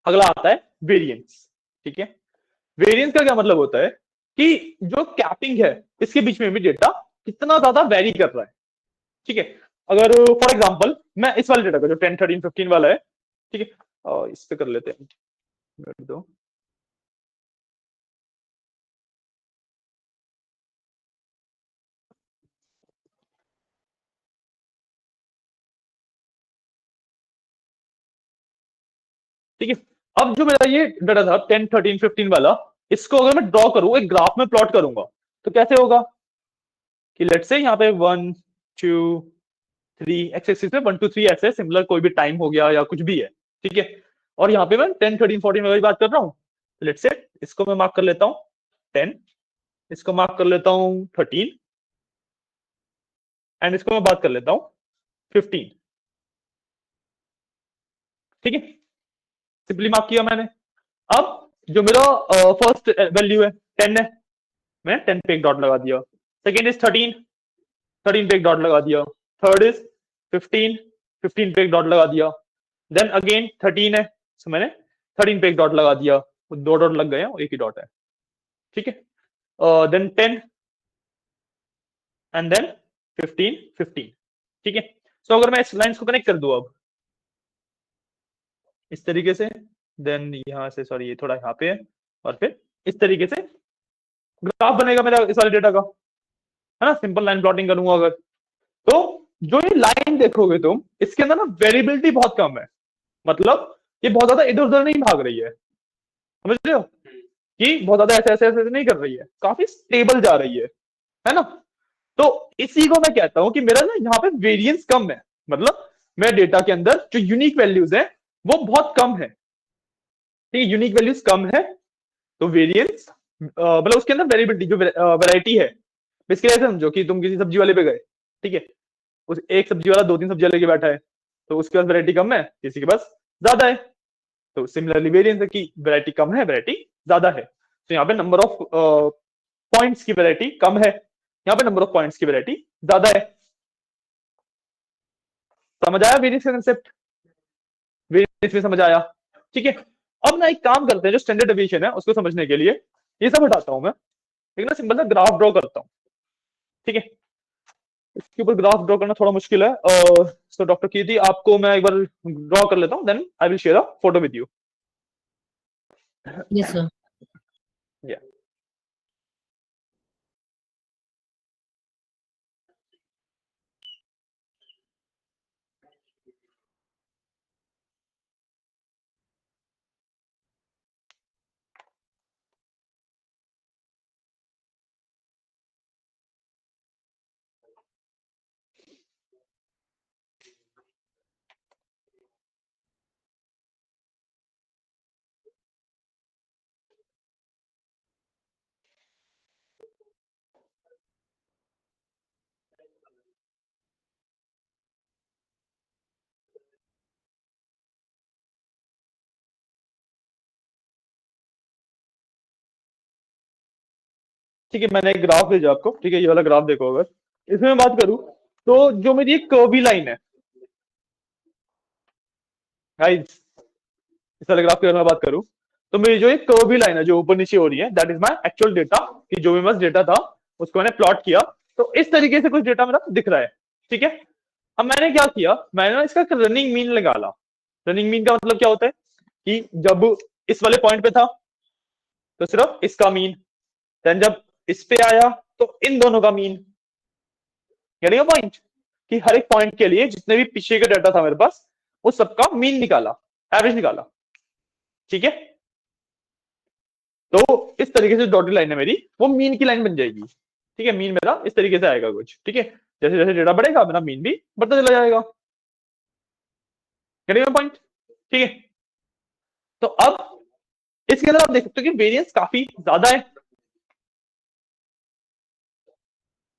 A: अगला आता है वेरिएंस। ठीक है, वेरिएंस का क्या मतलब होता है कि जो कैपिंग है इसके बीच में भी डेटा कितना ज्यादा वेरी कर रहा है। ठीक है, अगर फॉर एग्जांपल मैं इस वाले डेटा का जो 10 13 15 वाला है, ठीक है, इस पे कर लेते हैं, दो। ठीक है, अब जो मेरा ये डाटा था 10 13 15 वाला, इसको अगर मैं ड्रॉ करूं, एक ग्राफ में प्लॉट करूंगा, तो कैसे होगा कि लेट्स से यहाँ पे 1 2 3 एक्स एक्सिस में 1 2 3 ऐसे सिमिलर कोई भी टाइम हो गया या कुछ भी है। ठीक है, और यहाँ पे मैं 10 13 14 वगैरह बात कर रहा हूँ, लेट्स से इसको मैं मार्क कर लेता हूँ 10, इसको मार्क कर लेता हूँ 13, एंड इसको मैं बात कर लेता हूँ 15। ठीक है, सिंपली मार्क किया मैंने। अब जो मेरा फर्स्ट वैल्यू है 10 है, मैं 10 पे एक डॉट लगा दिया। सेकेंड इज 13, 13 पे एक डॉट लगा दिया। थर्ड इज 15, 15 पे एक डॉट लगा दिया। देन अगेन 13 है, so मैंने 13 पे एक डॉट लगा दिया, दो डॉट लग गए हैं, एक ही डॉट है। ठीक है, देन 10 एंड देन 15 15। ठीक है, सो अगर मैं इस लाइंस को कनेक्ट कर दूं अब इस तरीके से, देन यहां से, सॉरी ये थोड़ा यहाँ पे है, और फिर इस तरीके से ग्राफ बनेगा मेरा इस वाले डेटा का, है ना। सिंपल लाइन प्लॉटिंग करूंगा अगर, तो जो ये लाइन देखोगे तुम, इसके अंदर ना वेरिएबिलिटी बहुत कम है, मतलब ये बहुत ज्यादा इधर उधर नहीं भाग रही है, समझ रहे हो, कि बहुत ज्यादा ऐसे ऐसे ऐसे नहीं कर रही है, काफी स्टेबल जा रही है ना। तो इसी को मैं कहता हूं कि मेरा ना यहाँ पे वेरिएंस कम है, मतलब मेरे डेटा के अंदर जो यूनिक वैल्यूज है वो बहुत कम है। ठीक है, यूनिक वैल्यूज कम है, तो वेरिएंस मतलब उसके अंदर वेरिएबिलिटी जो वैरायटी है, इसके ऐसे समझो कि तुम किसी सब्जी वाले पे गए, ठीक है, उस एक सब्जी वाला दो तीन सब्जियां लेके बैठा है, तो उसके पास वैरायटी कम है, किसी के पास ज्यादा है, तो सिमिलरली वेरिएंस है कि वैरायटी कम है, वैरायटी ज्यादा है, तो यहाँ पे नंबर ऑफ पॉइंट्स की वैरायटी कम है, यहाँ पे नंबर ऑफ पॉइंट्स की वैरायटी ज्यादा है। समझ आया वेरिएंस का कंसेप्ट, वेरिएंस में समझ आया। ठीक है, अब ना एक काम करते हैं, जो स्टैंडर्ड डेविएशन है उसको समझने के लिए ये सब हटाता हूं मैं, एक ना सिंपल सा ग्राफ ड्रॉ करता हूं। ठीक है, इसके ऊपर ग्राफ ड्रॉ करना थोड़ा मुश्किल है, तो डॉक्टर कीर्ति आपको मैं एक बार ड्रॉ कर लेता हूं, then I will share a photo with you.
B: Yes sir.
A: या ठीक है, मैंने एक ग्राफ भेजा आपको, ठीक है, ये वाला ग्राफ देखो, अगर इसमें मैं बात करूं, तो जो मेरी एक कर्वी लाइन है गाइस, इस वाले ग्राफ की अगर मैं बात करूं, तो मेरी जो एक कर्वी लाइन है जो ऊपर नीचे हो रही है, that is my actual data, कि जो भी मेरे पास डेटा था उसको मैंने प्लॉट किया, तो इस तरीके से कुछ डेटा मेरा दिख रहा है। ठीक है, अब मैंने क्या किया, मैंने ना इसका रनिंग मीन निकाला। रनिंग मीन का मतलब क्या होता है कि जब इस वाले पॉइंट पे था तो सिर्फ इसका मीन, देन जब इस पे आया तो इन दोनों का मीन, यानी पॉइंट, कि हर एक पॉइंट के लिए जितने भी पीछे का डाटा था मेरे पास उस सबका मीन निकाला, एवरेज निकाला। ठीक है, तो इस तरीके से डॉटेड लाइन है मेरी, वो मीन की लाइन बन जाएगी। ठीक है, मीन मेरा इस तरीके से आएगा कुछ। ठीक है, जैसे जैसे डेटा बढ़ेगा मेरा मीन भी बढ़ता चला जाएगा, पॉइंट। ठीक है, तो अब इसके अंदर आप देख सकते हो कि वेरिएंस काफी ज्यादा है,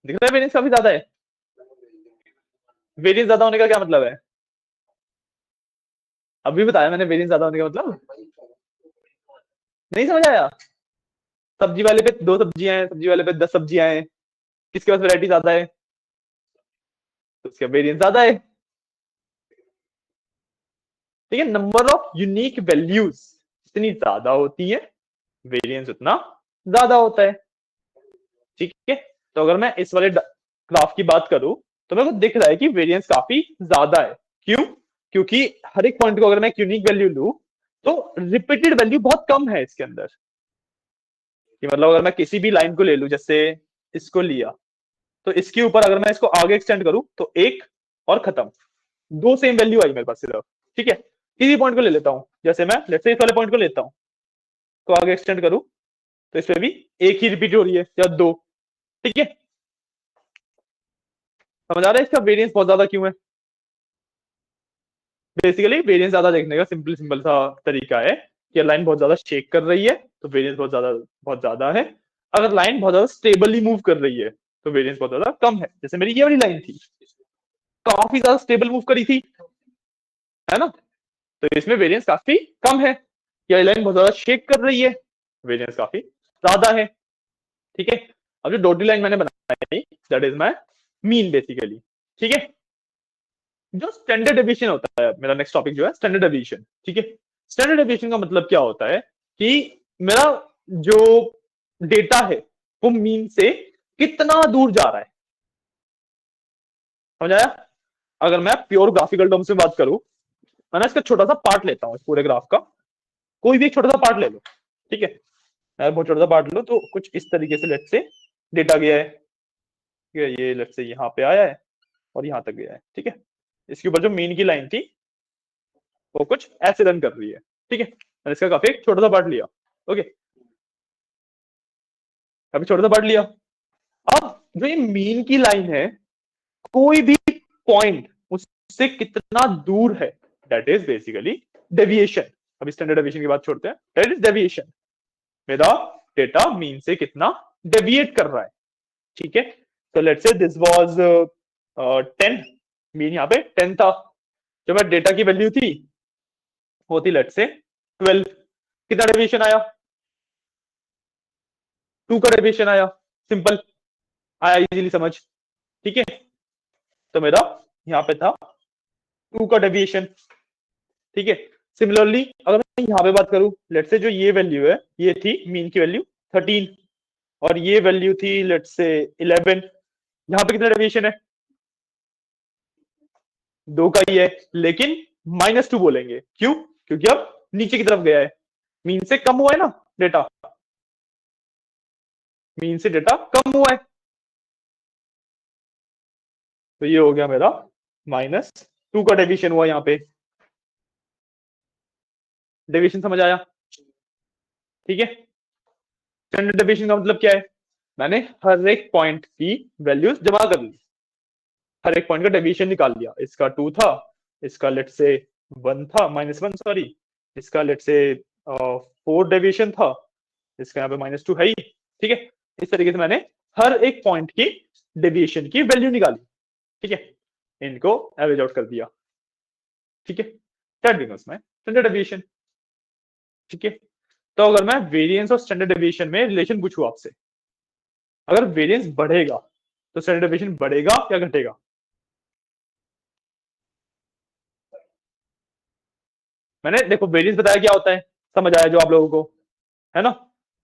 A: दिख रहा है वेरिएंस काफी ज्यादा है। वेरिएंस ज्यादा होने का क्या मतलब है, अभी बताया मैंने वेरिएंस ज्यादा होने का मतलब, नहीं समझ आया? सब्जी वाले पे 2 सब्जियां हैं, सब्जी वाले पे 10 सब्जियां हैं, किसके पास वैरायटी ज्यादा है तो उसका वेरिएंस ज्यादा है। ठीक है, नंबर ऑफ यूनिक वैल्यूज जितनी ज्यादा होती है वेरिएंस उतना ज्यादा होता है। ठीक है, तो अगर मैं इस वाले ग्राफ की बात करूं तो मेरे को दिख रहा है कि वेरिएंस काफी ज्यादा है। क्यों? क्योंकि हर एक पॉइंट को अगर मैं एक यूनिक वैल्यू लूं तो रिपीटेड वैल्यू बहुत कम है इसके अंदर। कि मतलब अगर मैं किसी भी लाइन को ले लूं, जैसे इसको लिया, तो इसके ऊपर अगर मैं इसको आगे एक्सटेंड करूं तो एक और खत्म, 2 सेम वैल्यू आई मेरे पास सिर्फ। ठीक है, किसी पॉइंट को ले लेता हूं, जैसे मैं लेट्स से इस वाले पॉइंट को लेता हूं, तो आगे एक्सटेंड करूं तो इसमें भी एक ही रिपीट हो रही है या 2। ठीक है, समझ आ रहा है इसका वेरिएंस बहुत ज्यादा क्यों है? बेसिकली वेरिएंस ज्यादा देखने का सिंपल सा तरीका है कि लाइन बहुत ज्यादा शेक कर रही है तो वेरिएंस बहुत ज्यादा है। अगर लाइन बहुत ज्यादा स्टेबली मूव कर रही है तो वेरिएंस बहुत ज्यादा कम है। जैसे मेरी ये वाली लाइन थी, काफी ज्यादा स्टेबल मूव करी थी, है ना, तो इसमें वेरिएंस काफी कम है। ये लाइन बहुत ज्यादा शेक कर रही है, वेरिएंस काफी ज्यादा है। ठीक है, अब जो डॉटेड लाइन मैंने बनाई that is my mean basically. ठीक है, जो स्टैंडर्ड डेविएशन होता है, मेरा नेक्स्ट टॉपिक जो है स्टैंडर्ड डेविएशन। ठीक है, स्टैंडर्ड डेविएशन का मतलब क्या होता है कि मेरा जो डेटा है वो मीन से कितना दूर जा रहा है। समझ आया? अगर मैं प्योर ग्राफिकल टर्म्स में बात करूं, मैं ना इसका छोटा सा पार्ट लेता हूं, इस पूरे ग्राफ का कोई भी एक छोटा सा पार्ट ले लो। ठीक है, मैं बहुत छोटा सा पार्ट लो तो कुछ इस तरीके से लेट से डेटा गया है। ठीक है, ये लेट से यहाँ पे आया है और यहाँ तक गया है। ठीक है, इसके ऊपर जो मीन की लाइन थी वो कुछ ऐसे रन कर रही है। ठीक है, मैंने इसका काफी एक छोटा सा पार्ट लिया। ओके, काफी छोटा सा पार्ट लिया। अब जो ये मीन की लाइन है, कोई भी पॉइंट उससे कितना दूर है, दैट इज बेसिकली डेविएशन। अब स्टैंडर्ड डेविएशन की बात छोड़ते हैं, दैट इज डेविएशन। मेरा डेटा मीन से कितना डेविएट कर रहा है। ठीक है, तो let's say this was 10, mean यहाँ पे 10 था, जो मैं डेटा की वैल्यू थी वो थी लेट्स से 12। कितना डेविएशन आया? 2 का डेविएशन आया। सिंपल, आया इजीली समझ। ठीक है, तो मेरा यहाँ पे था 2 का डेविएशन। ठीक है, सिमिलरली अगर मैं यहाँ पे बात करूं, लेट्स से जो ये वैल्यू है ये थी मीन की वैल्यू 13 और ये वैल्यू थी लेट्स से 11। यहाँ पे कितना डेविएशन है? 2 का ही है, लेकिन -2 बोलेंगे। क्यों? क्योंकि अब नीचे की तरफ गया है, मीन से कम हुआ है ना डेटा, मीन से डेटा कम हुआ है, तो ये हो गया मेरा -2 का डेविएशन हुआ यहाँ पे। डेविएशन समझ आया? ठीक है, स्टैंडर्ड डेविएशन का मतलब क्या है? मैंने हर एक पॉइंट की वैल्यूज जमा कर ली, हर एक पॉइंट का डेविएशन निकाल लिया। इसका 2 था, इसका लेट से 1 था, -1 सॉरी, इसका लेट से 4 डेविएशन था, इसका यहाँ पे -2 है ही। ठीक है, इस तरीके से मैंने हर एक पॉइंट की डेविएशन की वैल्यू निकाली। ठीक है, इनको एवरेज आउट कर दिया। ठीक है, that becomes my standard deviation. ठीक है, तो अगर मैं वेरिएंस और स्टैंडर्ड डेविएशन में रिलेशन पूछूं आपसे, अगर वेरिएंस बढ़ेगा तो स्टैंडर्ड डेविएशन बढ़ेगा या घटेगा? मैंने देखो वेरिएंस बताया क्या होता है, समझ आया जो आप लोगों को, है ना।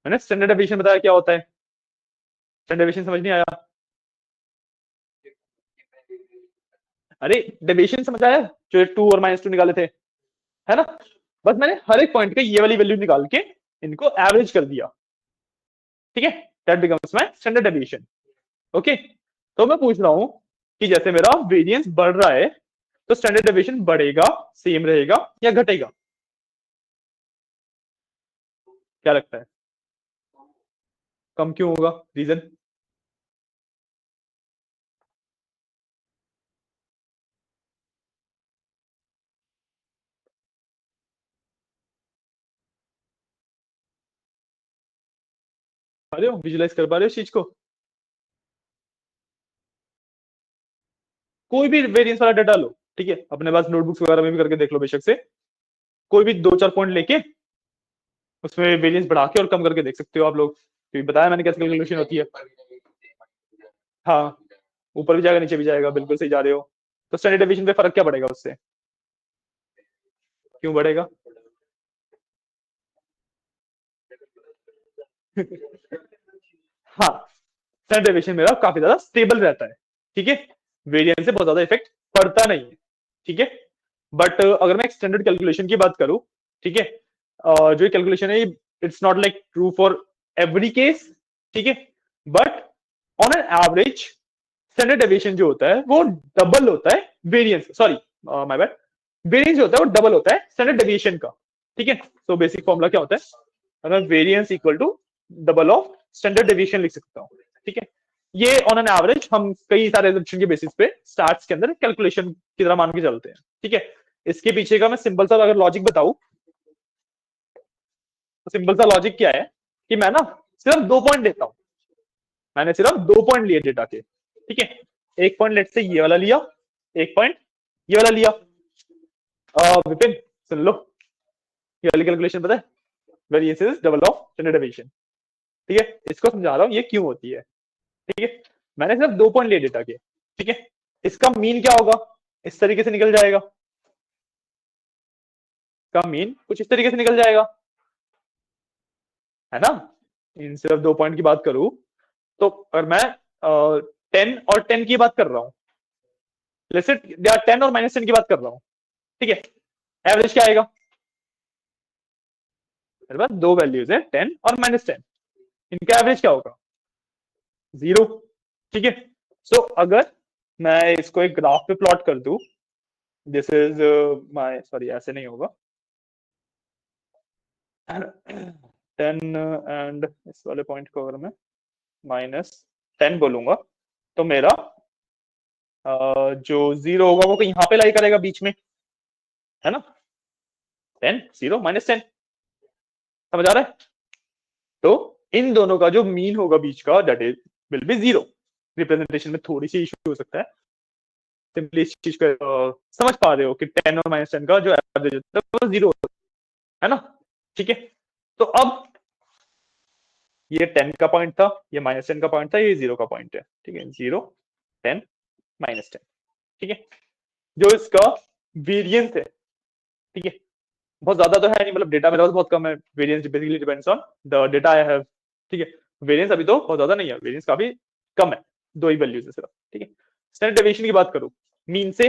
A: मैंने स्टैंडर्ड डेविएशन बताया क्या होता है, स्टैंडर्ड डेविएशन समझ नहीं आया? अरे डेविएशन समझ आया, जो 2 और -2 निकाले थे, है ना। बस मैंने हर एक पॉइंट का ये वाली वैल्यू निकाल के इनको एवरेज कर दिया। ठीक है, that becomes my standard deviation. Okay, तो मैं पूछ रहा हूं कि जैसे मेरा वेरिएंस बढ़ रहा है तो स्टैंडर्ड डेविएशन बढ़ेगा, सेम रहेगा या घटेगा? क्या लगता है? कम क्यों होगा? रीजन? पा रहे हो, विजुलाइज कर पा रहे हो इस चीज को? कोई भी वेरिएंस वाला डाटा लो, ठीक है, अपने पास नोटबुक्स वगैरह में भी करके देख लो बेशक से। कोई भी 2-4 पॉइंट लेके उसमें वेरिएंस बढ़ा के और कम करके देख सकते हो आप लोग, क्योंकि बताया मैंने कैसे कैलकुलेशन होती है। हाँ, ऊपर भी जाएगा नीचे भी जाएगा, बिल्कुल सही जा रहे हो। तो स्टैंडर्ड डेविएशन पे फर्क क्या पड़ेगा उससे, क्यों बढ़ेगा? हाँ, स्टैंडर्ड डेविएशन मेरा काफी ज्यादा स्टेबल रहता है, ठीक है, वेरिएंस से बहुत ज्यादा इफेक्ट पड़ता नहीं है, ठीक है। बट अगर मैं स्टैंडर्ड कैलकुलेशन की बात करूं, ठीक है, जो कैलकुलेशन है it's not like true for every case, ठीक है, but on an average standard deviation जो होता है वो डबल होता है variance, sorry my bad, variance जो होता है वो डबल होता है स्टैंडर्ड डेविएशन का, ठीक है। तो बेसिक फॉर्मूला क्या होता है, अगर variance equal to double of standard deviation लिख सकता हूँ, ठीक है। ये ऑन एन एवरेज हम कई सारे एजम्पशन के बेसिस पे स्टार्ट्स के अंदर कैलकुलेशन की तरह मान के चलते हैं, ठीक है। इसके पीछे का मैं सिंपल सा अगर लॉजिक बताऊं, तो सिंपल सा लॉजिक क्या है कि मैं ना सिर्फ 2 पॉइंट लेता हूं, मैंने सिर्फ 2 पॉइंट लिए डेटा के, ठीक है। एक पॉइंट लेट से ये वाला लिया, एक पॉइंट ये वाला लिया। विपिन सुन लो, ये वाली कैलकुलेशन पता है, variance is double of standard deviation, ठीक है। इसको समझा रहा हूँ ये क्यों होती है, ठीक है। मैंने सिर्फ 2 पॉइंट लिए डेटा के, ठीक है। इसका मीन क्या होगा, इस तरीके से निकल जाएगा, इसका मीन कुछ इस तरीके से निकल जाएगा, है ना। इन सिर्फ 2 पॉइंट की बात करूं, तो अगर मैं 10 और 10 की बात कर रहा हूं, जैसे 10 और -10 की बात कर रहा हूं, ठीक है, एवरेज क्या आएगा, मेरे पास दो वैल्यूज है 10 और -10, इनका एवरेज क्या होगा, 0, ठीक है। सो अगर मैं इसको एक ग्राफ पे प्लॉट कर दूं, दिस इज माय, सॉरी ऐसे नहीं होगा, 10 एंड इस वाले पॉइंट को अगर मैं -10 बोलूंगा, तो मेरा जो 0 होगा वो यहाँ पे लाई करेगा बीच में, है ना, 10 0 -10, समझ आ रहा है। तो इन दोनों का जो मीन होगा बीच का, that is will be 0। Representation में थोड़ी सी इशू हो सकता है, सिंपली इस चीज को समझ पा रहे हो कि 10 और -10 का जो एवरेज होता है वो 0 है ना, ठीक है। तो अब ये 10 का पॉइंट था, ये -10 का पॉइंट था, ये 0 का पॉइंट है, ठीक है, 0 10 -10, ठीक है। जो इसका वेरिएंस है, ठीक है, बहुत ज्यादा तो है नहीं, मतलब डेटा मेरे पास बहुत कम है, variance basically depends on the data I have, ठीक है। वेरिएंस अभी तो बहुत ज्यादा नहीं है, वेरिएंस काफी कम है, दो ही वैल्यूज है सिर्फ, ठीक है। स्टैंडर्ड डेविएशन की बात करूं, मीन से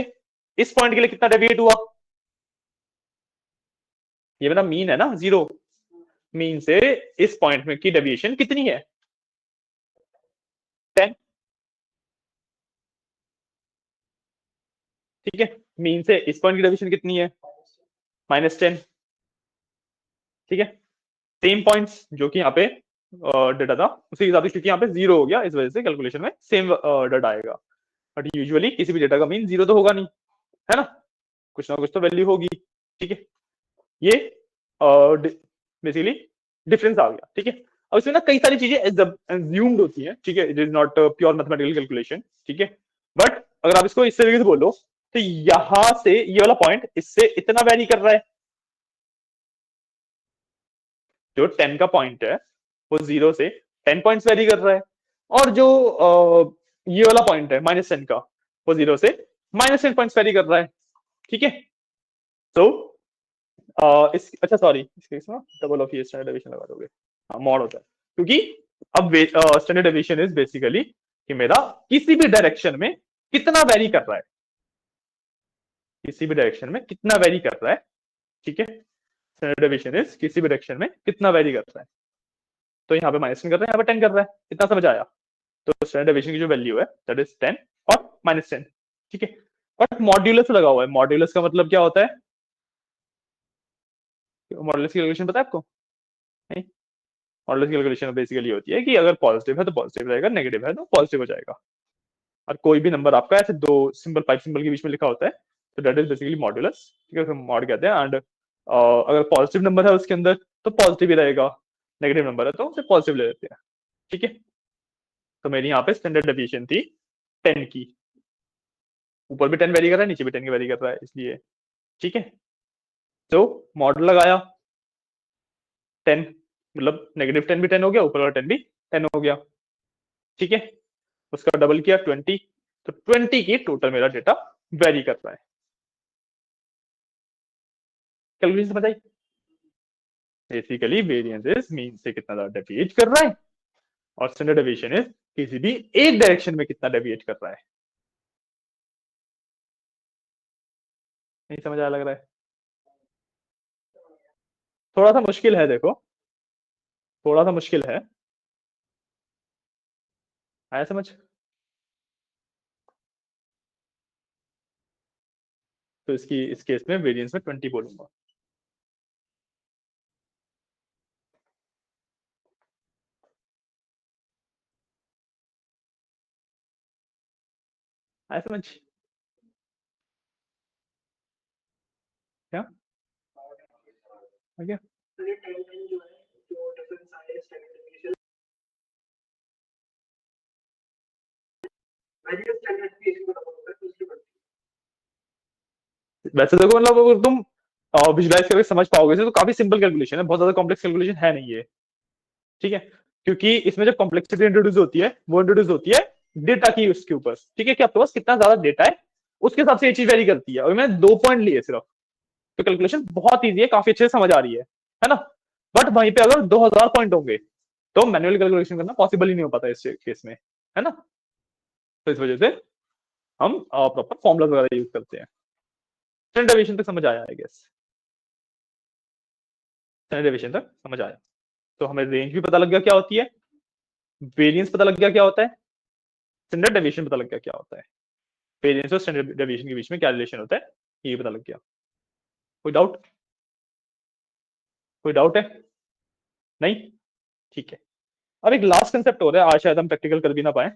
A: इस पॉइंट के लिए कितना डेविएट हुआ, ये मेरा मीन है ना 0, मीन से इस पॉइंट में की डेविएशन कितनी है, 10, ठीक है। मीन से इस पॉइंट की डेविएशन कितनी है, -10, ठीक है। सेम पॉइंट्स जो कि यहाँ पे डेटा था उसी हिसाब से, क्योंकि यहाँ पे 0 हो गया, इस वजह से कैलकुलेशन में सेम डेटा आएगा। बट यूजुअली किसी भी डेटा का मीन 0 तो होगा नहीं, है ना, कुछ ना कुछ तो वैल्यू होगी, ठीक है। ये बेसिकली डिफरेंस आ गया, ठीक है। अब इसमें ना कई सारी चीजें एज्यूम्ड होती हैं, ठीक है, it is not pure mathematical calculation, ठीक है। बट अगर आप इसको इस तरीके से बोलो, तो यहां से ये वाला पॉइंट इससे इतना वेरी कर रहा है, जो 10 का पॉइंट है वो 0 से 10 पॉइंट्स वेरी कर रहा है, और जो ये वाला पॉइंट है -10 का, वो 0 से -10 पॉइंट्स वेरी कर रहा है, ठीक है। तो इस अच्छा सॉरी, इस केस में डबल ऑफ ये स्टैंडर्ड डेविएशन लगा दोगे, हाँ मॉड होता है, क्योंकि अब स्टैंडर्ड डेविएशन इज बेसिकली कि मेरा किसी भी डायरेक्शन में कितना वेरी कर रहा है, किसी भी डायरेक्शन में कितना वेरी कर रहा है, ठीक है। स्टैंडर्ड डेविएशन इज किसी भी डायरेक्शन में कितना वेरी कर रहा है, तो यहाँ पे -10 कर रहा है, यहाँ पे 10 कर रहा है, इतना समझ आया। तो स्टैंडर्ड डेविएशन की जो वैल्यू है दैट इज 10 और -10, ठीक है। बट मॉड्यूलस लगा हुआ है, मॉड्यूलस का मतलब क्या होता है, मॉड्यूलस की कैलकुलेशन पता है आपको, नहीं। मॉडुलस की कैलकुलेशन बेसिकली होती है कि अगर पॉजिटिव है तो पॉजिटिव रहेगा, नेगेटिव है तो पॉजिटिव हो जाएगा, और कोई भी नंबर आपका ऐसे दो सिंबल पाइप सिंबल के बीच में लिखा होता है, तो दैट इज बेसिकली मॉडुलस, ठीक है, मॉड कहते हैं। एंड अगर पॉजिटिव नंबर है उसके अंदर तो पॉजिटिव ही रहेगा, नेगेटिव नंबर है तो उसे पॉजिटिव ले लेते हैं, ठीक है। तो मेरी यहाँ पे स्टैंडर्ड डेविएशन थी 10 की, ऊपर भी 10 वेरी कर रहा है, नीचे भी 10 की वेरी कर रहा है, इसलिए, ठीक है। तो मॉडल लगाया, 10, मतलब -10 भी 10 हो गया, ऊपर वाला 10 भी 10 हो गया, ठीक है। उसका डबल किया 20, तो 20 की टोटल मेरा डेटा वेरी कर रहा है। कैलकुलेशन समझ आई? बेसिकली वेरिएंस इज मीन से कितना ज्यादा डेविएट कर रहा है, और स्टैंडर्ड डेविएशन इज किसी भी एक डायरेक्शन में कितना डेविएट कर रहा है। नहीं समझ आया लग रहा है? थोड़ा सा मुश्किल है, देखो थोड़ा सा मुश्किल है, आया समझ? तो इस केस में वेरिएंस में 20 बोलूंगा। आया समझ? क्या आ गया? वैसे देखो, मतलब अगर तुम विजुलाइज करके समझ पाओगे तो काफी सिंपल कैलकुलेशन है, बहुत ज्यादा कॉम्प्लेक्स कैलकुलेशन है नहीं ये, ठीक है। क्योंकि इसमें जो कॉम्प्लेक्सिटी इंट्रोड्यूस होती है वो इंट्रोड्यूस होती है डेटा की उसके ऊपर, ठीक है, कि आपके पास कितना ज्यादा डेटा है उसके हिसाब से ये चीज वेरी करती है। और मैंने 2 पॉइंट लिए सिर्फ, तो कैलकुलेशन बहुत ईजी है, काफी अच्छे से समझ आ रही है ना। बट वहीं पे अगर 2000 पॉइंट होंगे तो मैनुअल कैलकुलेशन करना पॉसिबल ही नहीं हो पाता इस केस में, है ना। तो इस वजह से हम प्रॉपर फॉर्मुला वगैरह यूज करते हैं। स्टैंडर्ड डेविएशन तक समझ आया आई गेस? स्टैंडर्ड डेविएशन तक समझ आया, तो हमें रेंज भी पता लग गया क्या होती है, वेरिएंस पता लग गया क्या होता है, स्टैंडर्ड डेविएशन पता लग गया क्या होता है, वेरिएंस और स्टैंडर्ड डेविएशन के बीच में क्या रिलेशन होता है ये पता लग गया। कोई डाउट? कोई डाउट है? नहीं? ठीक है। अब एक लास्ट कंसेप्ट हो रहा है, आज शायद हम प्रैक्टिकल कर भी ना पाए।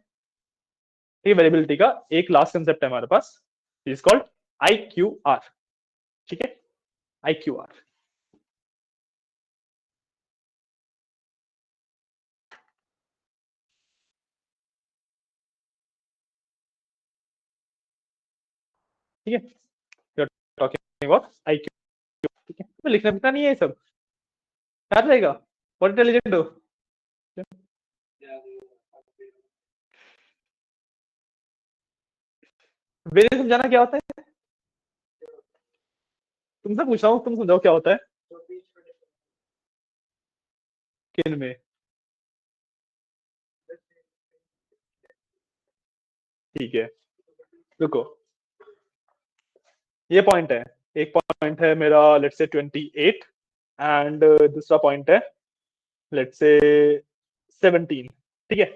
A: ये वेरिएबिलिटी का एक लास्ट कंसेप्ट है हमारे पास, इज कॉल्ड IQR, ठीक है, IQR। ठीक है, टॉकिंग अबाउट IQ, ठीक है, तो लिखना लिखना नहीं है, ये सब याद रहेगा, बहुत इंटेलिजेंट हो। वेरिएंस समझाना क्या होता है, तुमसे पूछ रहा हूँ, तुम समझाओ क्या होता है। किन में? ठीक है, रुको, ये पॉइंट है, एक पॉइंट है मेरा लेट्स से 28, एंड दूसरा पॉइंट है लेट्स से 17, ठीक है।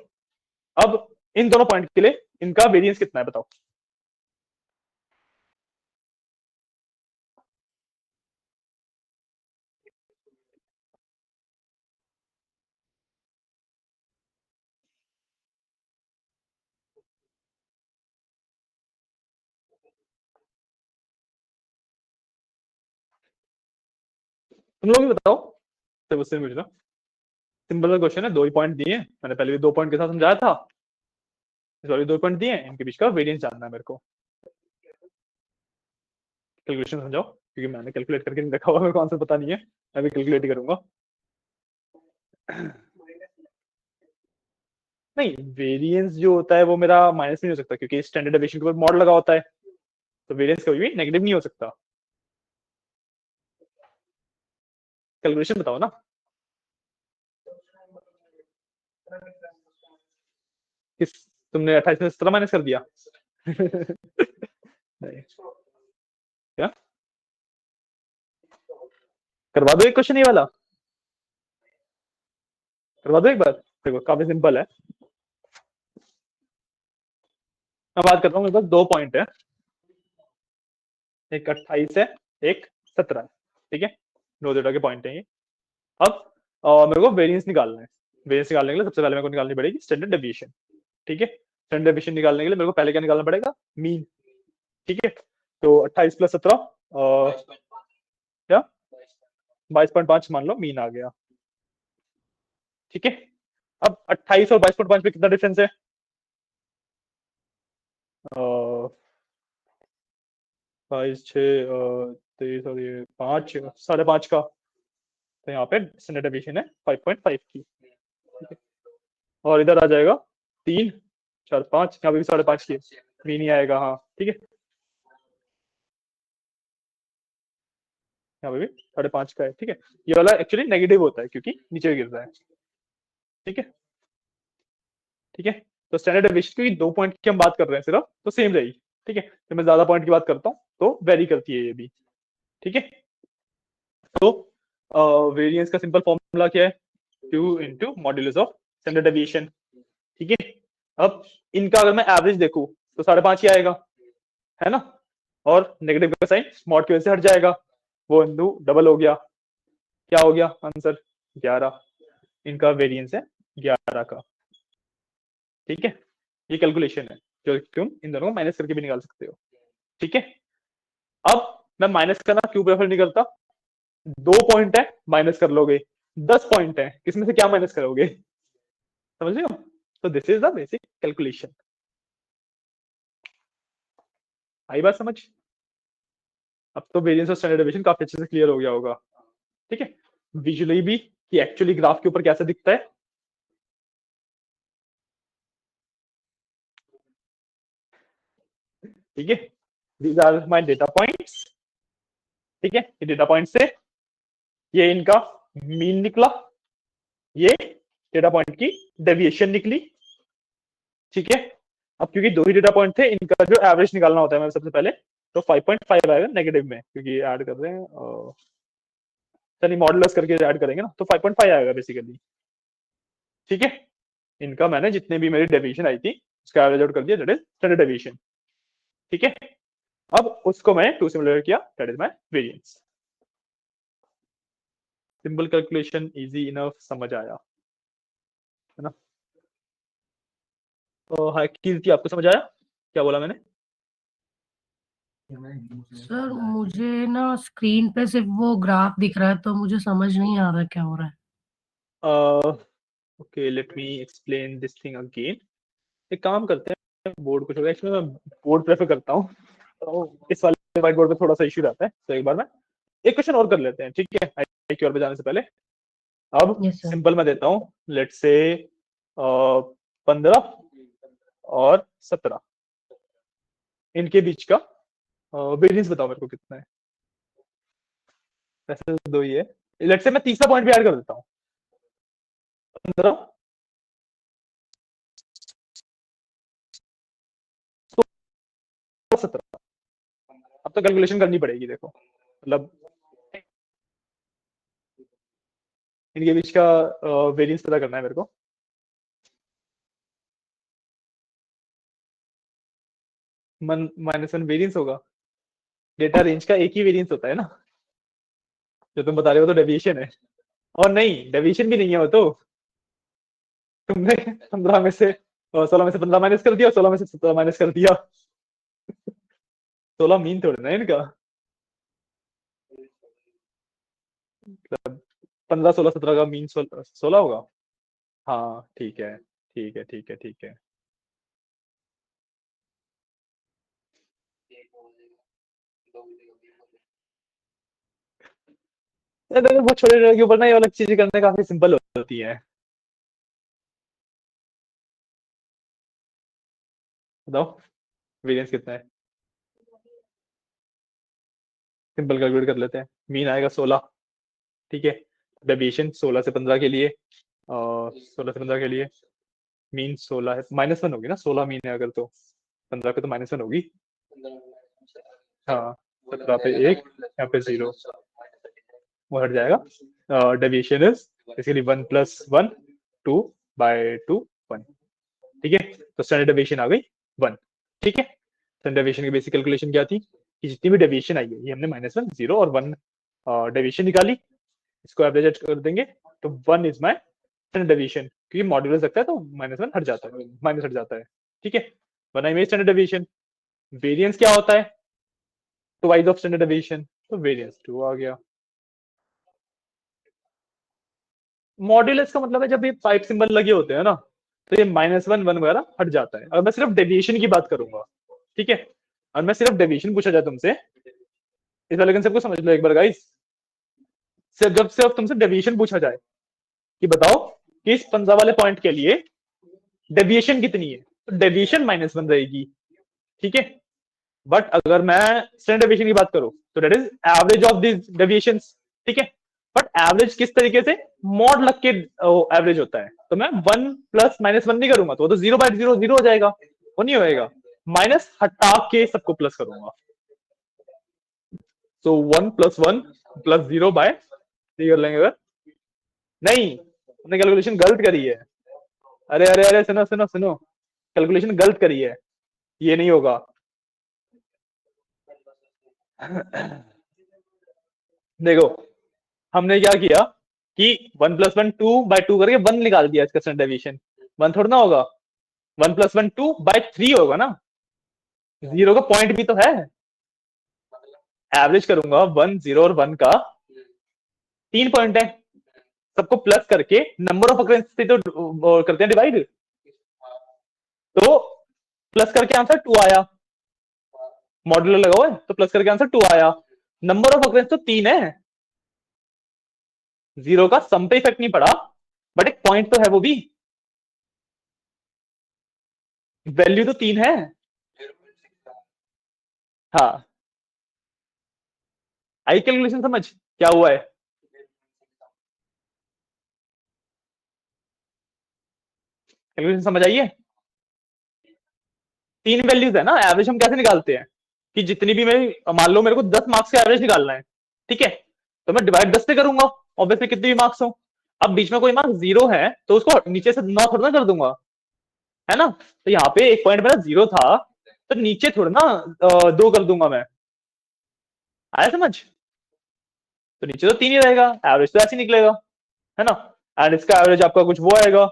A: अब इन दोनों पॉइंट के लिए इनका वेरिएंस कितना है बताओ। तुम लोग भी बताओ, तो मुझसे पूछ लो। सिंपल क्वेश्चन है, 2 ही पॉइंट दिए, मैंने पहले भी 2 पॉइंट के साथ समझाया था, इस बार भी 2 पॉइंट दिए, इनके बीच का वेरिएंस जानना है मेरे को। कैलकुलेशन समझाओ, क्योंकि मैंने कैलकुलेट करके नहीं रखा हुआ, मेरे को आंसर पता नहीं है, मैं भी कैलकुलेट ही करूंगा। नहीं, वेरिएंस जो होता है वो मेरा माइनस नहीं हो सकता, क्योंकि स्टैंडर्ड डेविएशन के ऊपर मॉड लगा होता है, तो वेरिएंस कभी भी नेगेटिव नहीं हो सकता। कैलकुलेशन बताओ ना। किस, तुमने 28 में 17 माइनस कर दिया? नहीं, क्या करवा दो एक क्वेश्चन ये वाला, करवा दो एक बार, देखो काफी सिंपल है। मैं बात करता हूँ, मेरे पास 2 पॉइंट है, एक 28 है, एक 17 है, ठीक है, 2 डेटा के पॉइंट है ये। अब मेरे को वेरिएंस निकालना है, वेरिएंस निकालने के लिए सबसे पहले मेरे को निकालनी पड़ेगी स्टैंडर्ड डेविएशन, ठीक है। स्टैंडर्ड डेविएशन निकालने के लिए मेरे को पहले क्या निकालना पड़ेगा, मीन, ठीक है। तो 28 + 17 क्या 22.5 मान लो मीन आ गया, ठीक है। अब 28 और 22.5 में कितना डिफरेंस है, 22 6 23 और ये 5 5.5 का, तो यहाँ पे स्टैंडर्ड डेविएशन है 5.5 की, ठीक है। और इधर आ जाएगा 3, 4, 5, यहाँ पे भी 5.5 की मीन ही आएगा, हाँ ठीक है। यहाँ पे भी 5.5 का है, ठीक है। ये वाला एक्चुअली नेगेटिव होता है क्योंकि नीचे गिरता है, ठीक है ठीक है। तो स्टैंडर्ड डेविएशन की 2 पॉइंट की हम बात कर रहे हैं सिर्फ, तो सेम रहेगी, ठीक है। तो मैं ज्यादा पॉइंट की बात करता हूँ तो वेरी करती है ये भी, ठीक है। तो वेरिएंस का सिंपल फॉर्मूला क्या है, 2 into modulus of standard deviation, ठीक है। अब इनका अगर मैं एवरेज देखूं तो 5.5 ही आएगा, है ना। और नेगेटिव का साइन स्मॉल की वजह से हट जाएगा, वो इंटू डबल हो गया, क्या हो गया आंसर 11। इनका वेरिएंस है 11 का, ठीक है। ये कैलकुलेशन है जो तुम इन दोनों को माइनस करके भी निकाल सकते हो, ठीक है। अब मैं माइनस करना क्यों प्रेफर नहीं करता, 2 पॉइंट है माइनस कर लोगे, 10 पॉइंट है किसमें से क्या माइनस करोगे, समझ रहे हो। तो this is the basic calculation. आई बात समझ। अब तो वेरिएंस और स्टैंडर्ड डेविएशन काफी अच्छे से क्लियर हो गया होगा, ठीक है। विजुअली भी कि एक्चुअली ग्राफ के ऊपर कैसा दिखता है, ठीक है। These are my data points, ठीक है। ये डेटा पॉइंट से ये इनका मीन निकला, ये डेटा पॉइंट की डेविएशन निकली, ठीक है। अब क्योंकि 2 ही डेटा पॉइंट थे, इनका जो एवरेज निकालना होता है मैं सबसे पहले, तो 5.5 आएगा नेगेटिव में क्योंकि ऐड कर रहे हैं, चलिए मॉडुलस करके ऐड करेंगे ना, तो 5.5 आएगा बेसिकली, ठीक है। इनका मैंने जितने भी मेरी डेविएशन आई थी उसका एवरेज आउट कर दिया, दैट इज स्टैंडर्ड डेविएशन, ठीक है। अब उसको मैं 2 से मल्टीप्लाई किया, that is my variance. Simple calculation, easy enough, समझ आया, है ना। तो हाँ कीर्ति आपको समझ आया क्या बोला मैंने।
B: सर मुझे ना स्क्रीन पे सिर्फ वो ग्राफ दिख रहा है तो मुझे समझ नहीं आ रहा क्या हो रहा है।
A: Okay let me explain this thing again. एक काम करते हैं, बोर्ड को छोड़, एक्चुअली मैं बोर्ड प्रेफर करता हूँ, तो इस वाले व्हाइट बोर्ड पे थोड़ा सा इश्यू रहता है, तो एक बार मैं एक क्वेश्चन और कर लेते हैं, ठीक है, आई की ओर पे जाने से पहले। अब
B: यस सर।
A: सिंपल मैं देता हूँ, लेट से 15 और 17 इनके बीच का वेरिएंस बताओ मेरे को कितना है। वैसे तो 2 ही है, लेट से मैं तीसरा पॉइंट भी ऐड कर देता हूँ, 15, 17। अब तो कैलकुलेशन करनी पड़ेगी, देखो मतलब इनके बीच का वेरिएंस पता करना है मेरे को। -1 वेरिएंस होगा, डेटा रेंज का एक ही वेरिएंस होता है ना, जो तुम बता रहे हो तो डेविएशन है, और नहीं डेविएशन भी नहीं है वो तो, तुमने 15 में से 16 में से 15 माइनस कर दिया, 16 में से 17 माइनस कर दिया, 16 मीन थोड़ा ना इनका, 15, 16, 17 का मीन 16 होगा। हाँ ठीक है ठीक है ठीक है ठीक है। बहुत छोटे छोटे के ऊपर ना ये अलग चीजें करने काफी सिंपल होती है। बताओ वेरिएंस कितना है, सिंपल कैलकुलेट कर लेते हैं। मीन आएगा 16, ठीक है। डेविएशन 16 से 15 के लिए, 16 से 15 के लिए मीन 16 है, -1 होगी ना, 16 मीन है अगर, तो 15 पे तो -1 होगी, हाँ 17 पे 1, यहाँ पे 0, वो हट जाएगा। डेविएशन इज बेसिकली 1 + 1, 2/2, 1, ठीक है। तो स्टैंडर्ड डेविएशन आ गई 1, ठीक है। स्टैंडर्ड डेविएशन की बेसिक कैलकुलेशन क्या थी कि जितनी भी डेविएशन आई है ये हमने -1, 0 और 1 डेविएशन निकाली, इसको एवरेज कर देंगे, तो 1 इज माय स्टैंडर्ड डेविएशन, क्योंकि मॉड्यूलस लगता है तो -1 हट जाता है, माइनस हट जाता है, ठीक है। बनाई मेरी स्टैंडर्ड डेविएशन। वेरिएंस क्या होता है, ट्वाइस ऑफ स्टैंडर्ड डेविएशन, तो वेरिएंस 2 आ गया। मॉड्यूलस का मतलब है जब ये पाइप सिंबल लगे होते हैं ना, तो ये -1, 1 वगैरह हट जाता है, और मैं सिर्फ डेविएशन की बात करूंगा, ठीक है। और मैं सिर्फ डेविएशन पूछा जाए तुमसे, इस वाले कंसेप्ट को समझ लो एक बार गाइस। जब सिर्फ तुमसे डेविएशन पूछा जाए कि बताओ कि इस 15 वाले पॉइंट के लिए डेविएशन कितनी है, तो डेविएशन -1 रहेगी, ठीक है। बट अगर मैं स्टैंडर्ड डेविएशन की बात करूं तो that is average of this deviations, ठीक है। बट एवरेज किस तरीके से, मॉड लग के एवरेज होता है, तो मैं 1 प्लस -1 नहीं करूंगा तो 0/0 0 हो जाएगा, वो नहीं होएगा, माइनस हटा के सबको प्लस करूंगा। सो 1 + 1 + 0/3 कर लेंगे अगर, नहीं हमने कैलकुलेशन गलत करी है। अरे अरे अरे सुनो सुनो सुनो, कैलकुलेशन गलत करी है, ये नहीं होगा। देखो हमने क्या किया कि 1 + 1 2/2 करके 1 निकाल दिया इसका स्टैंडर्ड डेविएशन, 1 थोड़ा ना होगा, 1 + 1 2/3 होगा ना, 0 का पॉइंट भी तो है। एवरेज करूंगा 1 0 और 1 का, 3 पॉइंट है, सबको प्लस करके नंबर ऑफ अकरेंस से तो करते हैं डिवाइड, तो प्लस करके आंसर 2 आया, मॉड्यूलर लगा हुआ है तो प्लस करके आंसर 2 आया। नंबर ऑफ अकरेंस तो 3 है, 0 का सम पे इफेक्ट नहीं पड़ा, बट एक पॉइंट तो है वो भी, वैल्यू तो 3 है। हाँ आई कैलकुलेशन समझ क्या हुआ है, कैलकुलेशन समझ आई है। 3 वैल्यूज है ना, एवरेज हम कैसे निकालते हैं कि जितनी भी मेरी, मान लो मेरे को 10 मार्क्स का एवरेज निकालना है, ठीक है, तो मैं डिवाइड 10 से करूंगा, ऑब्वियसली कितने भी मार्क्स हो। अब बीच में कोई मार्क्स 0 है तो उसको नीचे से 9 थोड़ा ना कर दूंगा, है ना, तो यहाँ पे एक पॉइंट मेरा 0 था तो नीचे थोड़ा ना 2 कर दूंगा मैं, आया समझ, तो नीचे तो 3 ही रहेगा, एवरेज तो ऐसे ही निकलेगा, है ना। एंड इसका एवरेज आपका कुछ वो आएगा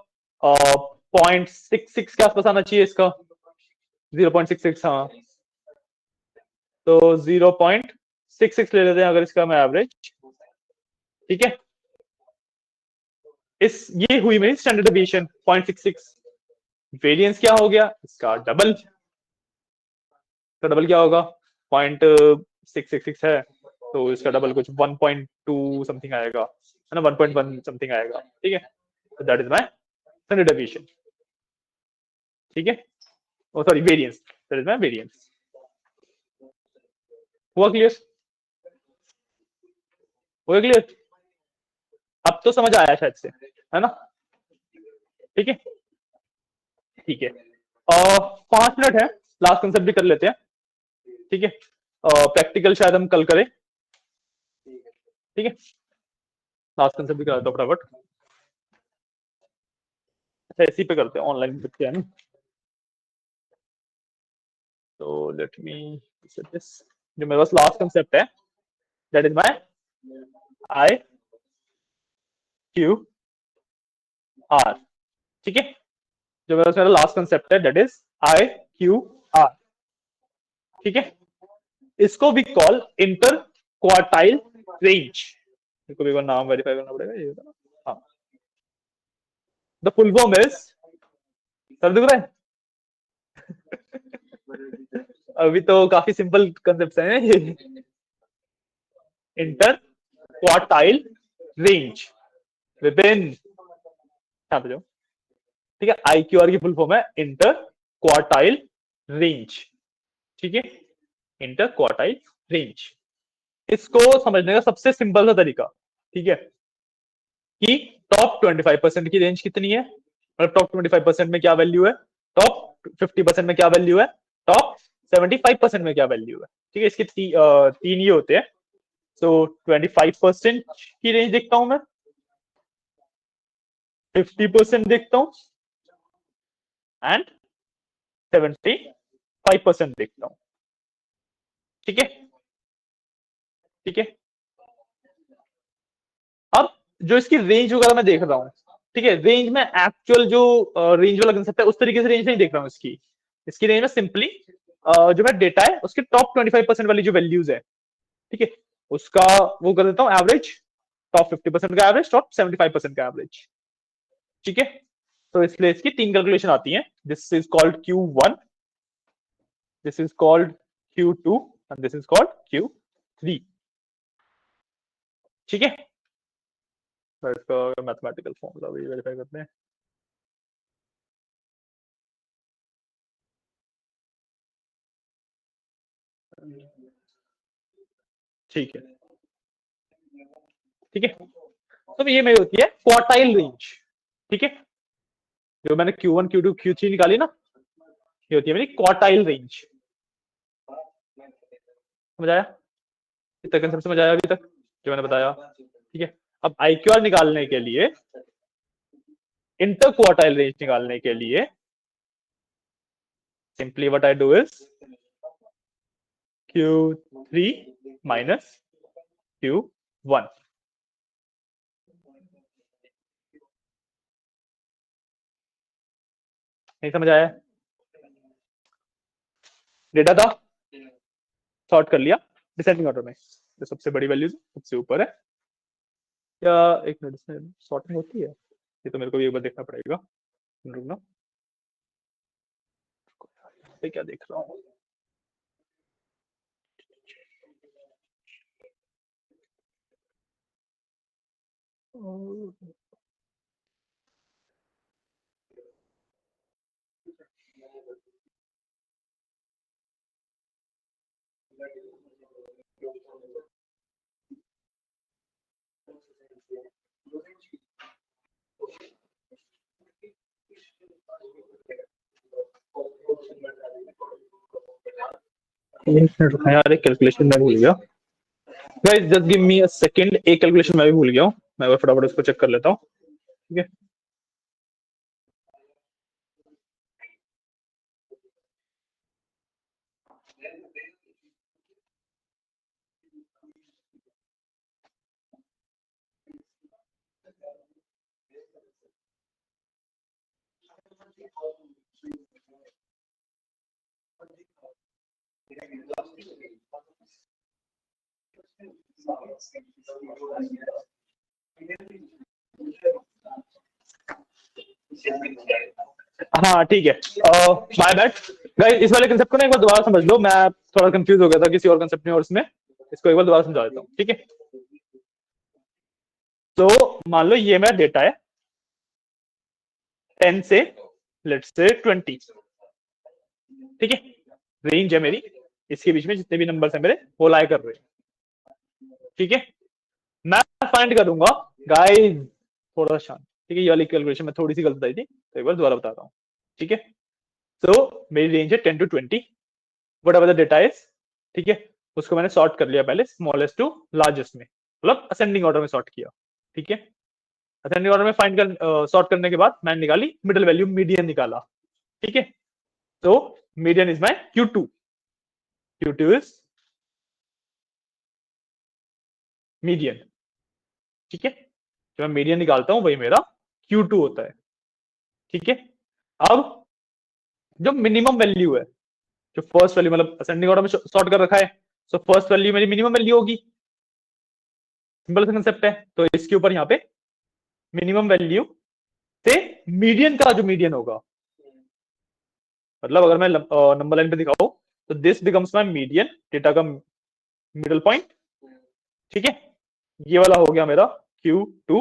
A: 0.66 के आसपास आना चाहिए इसका, 0.66, हाँ, तो 0.66 ले लेते हैं अगर इसका मैं एवरेज, ठीक है। इस ये हुई मेरी स्टैंडर्ड डेविएशन 0.66, वेरिएंस क्या हो गया इसका डबल, इसका डबल क्या होगा 0.666 है, तो इसका डबल कुछ 1.2 समथिंग आएगा, है ना, 1.1 समथिंग आएगा, ठीक है, तो that is my standard deviation, ठीक है, oh sorry variance, that is my variance. हुआ क्लियर, हुआ क्लियर, अब तो समझ आया शायद से, है ना, ठीक है, ठीक है। 5 मिनट है, लास्ट कंसेप्ट भी कर लेते हैं, ठीक है, प्रैक्टिकल शायद हम कल करें, ठीक है, लास्ट कंसेप्ट भी कराता हूँ फटाफट, अच्छा इसी पे करते हैं, ऑनलाइन बच्चे हैं ना, तो लेट मी सेट दिस, जो मेरे पास लास्ट कंसेप्ट है that is my I Q R, ठीक है, जो मेरा मेरा लास्ट कंसेप्ट है that is I Q R, ठीक है, इसको भी कॉल इंटर क्वार्टाइल रेंज, इसको भी नाम वेरीफाई करना पड़ेगा, ये होता ना, हाँ, the full form is, sir दिख रहा है अभी तो काफी सिंपल कंसेप्ट है ये, इंटर क्वार्टाइल रेंज विपिन, यहाँ पे जाओ, ठीक है, IQR की फुल फॉर्म है इंटर क्वार्टाइल रेंज, ठीक है, इंटर क्वार्टाइल रेंज, इसको समझने का सबसे सिंपल सा तरीका, ठीक है, कि टॉप 25% की रेंज कितनी है, मतलब टॉप 25% में क्या वैल्यू है, टॉप 50% में क्या वैल्यू है, टॉप 75% में क्या वैल्यू है, ठीक है, इसके तीन ये होते हैं, तो 25% की रेंज देखता हूं मैं, 50% देखता हूं एंड 75% देखता हूं, ठीक है, ठीक है। अब जो इसकी रेंज वगैरह मैं देख रहा हूँ, ठीक है, रेंज में एक्चुअल जो रेंज वाला कंसेप्ट है उस तरीके से रेंज नहीं देख रहा हूँ इसकी रेंज में सिंपली जो मेरा डेटा है उसके टॉप 25% वाली जो वैल्यूज है, ठीक है, उसका वो कर देता हूँ एवरेज, टॉप 50% का एवरेज, टॉप 75% का एवरेज, ठीक है, तो इसलिए इसकी 3 कैलकुलेशन आती हैं, this is called Q1, this is called Q2 and this is called Q3, ठीक है, तो इसका मैथमेटिकल फॉर्मूला भी वेरीफाई करते हैं। ठीक है, ठीक है। तो ये मेरी होती है क्वार्टाइल रेंज, ठीक है। जो मैंने Q1 Q2 Q3 निकाली ना, ये होती है मेरी क्वार्टाइल रेंज। समझ आया? इतना कंसेप्ट समझ आया अभी तक जो मैंने बताया? ठीक है। अब IQR निकालने के लिए, इंटर क्वार्टाइल रेंज निकालने के लिए, simply what I do is Q3 minus Q1। नहीं समझ आया? डेटा था, सॉर्ट कर लिया डिसेंडिंग ऑर्डर में, जो सबसे बड़ी वैल्यू सबसे ऊपर है। क्या एक मिनट से सॉर्टिंग होती है? ये तो मेरे को भी एक बार देखना पड़ेगा, रुकना। क्या देख रहा हूँ? यार एक कैलकुलेशन मैं भूल गया। Guys just give me a second, एक कैलकुलेशन मैं भी भूल गया हूँ, मैं फटाफट उसको चेक कर लेता हूँ, ठीक है। हाँ ठीक है, माय बैड गाइस। इस वाले कंसेप्ट को ना एक बार दोबारा समझ लो, मैं थोड़ा कंफ्यूज हो गया था किसी और कंसेप्ट में और इसमें, इसको एक बार दोबारा समझा देता हूँ, ठीक है। तो मान लो ये मेरा डेटा है 10 से लेट्स से 20, ठीक है। रेंज है मेरी, इसके बीच में जितने भी नंबर्स हैं मेरे वो लाई कर रहे हैं, ठीक है। मैं फाइंड करूंगा गाइस, थोड़ा शांत, ठीक है। ये वाली कैलकुलेशन में थोड़ी सी गलत आई थी, तो एक बार दोबारा बता रहा हूँ, ठीक है। तो मेरी रेंज है 10 to 20, whatever the data is, ठीक है। उसको मैंने सॉर्ट कर लिया पहले स्मॉलेस्ट टू लार्जेस्ट में, मतलब असेंडिंग ऑर्डर में सॉर्ट किया, ठीक है। असेंडिंग ऑर्डर में फाइंड कर सॉर्ट करने के बाद मैंने निकाली मिडिल वैल्यू, मीडियन निकाला, ठीक है। तो median is my Q2, Q2 is median, ठीक है। जो मैं मीडियन निकालता हूं वही मेरा Q2 होता है, ठीक है। अब जो मिनिमम वैल्यू है, जो फर्स्ट वैल्यू मतलब असेंडिंग ऑर्डर में सॉर्ट कर रखा है, सो फर्स्ट वैल्यू मेरी मिनिमम वैल्यू होगी, सिंपल सा कंसेप्ट है। तो इसके ऊपर यहाँ पे मिनिमम वैल्यू से मीडियन का जो मीडियन होगा, मतलब अगर मैं नंबर लाइन पे दिखाऊं तो this becomes my median, data का मिडल पॉइंट, ठीक है। ये वाला हो गया मेरा Q2।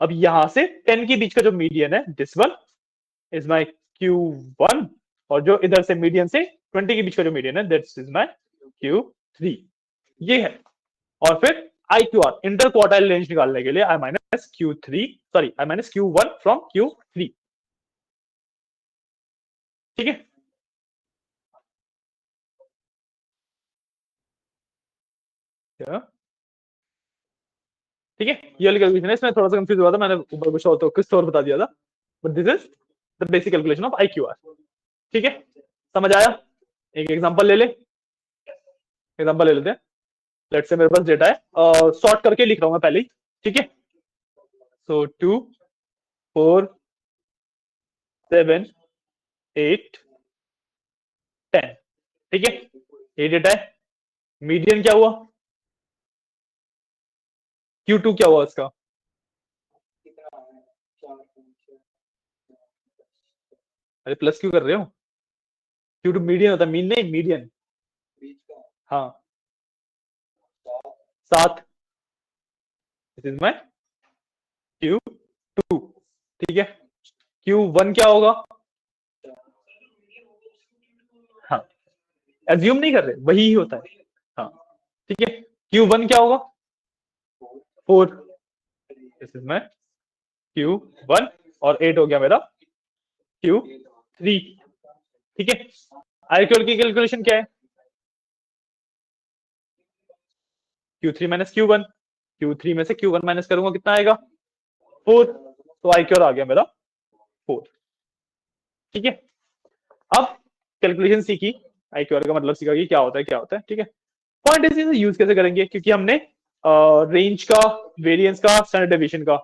A: अब यहां से 10 के बीच का जो मीडियन है, this one is my Q1, और जो इधर से मीडियन से 20 के बीच का जो मीडियन है, दैट्स इज माय Q3, ये है। और फिर IQR इंटर क्वार्टाइल रेंज निकालने के लिए I minus Q3, sorry I minus Q1 from Q3, ठीक है। ठीक है, ये वाली कैलकुलेशन है, इसमें थोड़ा सा कंफ्यूज हुआ था, मैंने ऊपर कुछ और तो कुछ और बता दिया था, but this is the basic calculation of IQR, ठीक है। समझ आया? एक एग्जांपल ले ले, एग्जांपल ले लेते हैं। लेट्स से मेरे पास डेटा है, सॉर्ट करके लिख रहा हूं मैं पहले ही, ठीक है। सो 2 4 7 8 10, ठीक है। ये डेटा है, मीडियन क्या हुआ, Q2 क्या हुआ इसका, अरे प्लस क्यों कर रहे हो? Q2 मीडियन होता है, मीन नहीं मीडियन, हाँ 7, दिस इज माय Q2, ठीक है। Q1 क्या होगा? हाँ, एज्यूम नहीं कर रहे, वही होता है। हाँ, ठीक है। Q1 क्या होगा? 4, दिस इज माई Q1 और 8 हो गया मेरा Q3, ठीक है। iq की कैलकुलेशन क्या है? Q3 माइनस Q1, Q3 में से Q1 माइनस करूंगा, कितना आएगा? 4, तो iq आ गया मेरा 4, ठीक है। अब कैलकुलेशन सीखी, iq का मतलब सीखा कि क्या होता है, क्या होता है, ठीक है। पॉइंट इज यूज कैसे करेंगे, क्योंकि हमने रेंज का, वेरिएंस का, स्टैंडर्ड डेविएशन का,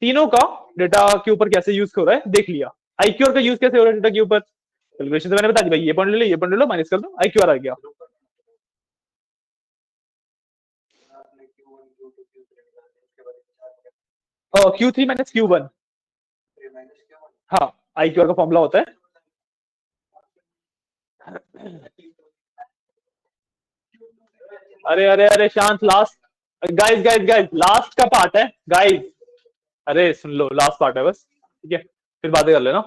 A: तीनों का डेटा के ऊपर कैसे यूज हो रहा है देख लिया। iq का यूज कैसे हो रहा है डेटा के ऊपर? कैलकुलेशन तो मैंने बता दी भाई, ये पॉइंट ले लो, ये पॉइंट ले लो, माइनस कर दो, iq आ गया। Q3 माइनस Q1, हाँ, iq का फॉर्मूला होता है। अरे अरे अरे शांत, last guys guys guys, last का पार्ट है गाइस, अरे सुन लो, लास्ट पार्ट है बस, ठीक है, फिर बातें कर लेना।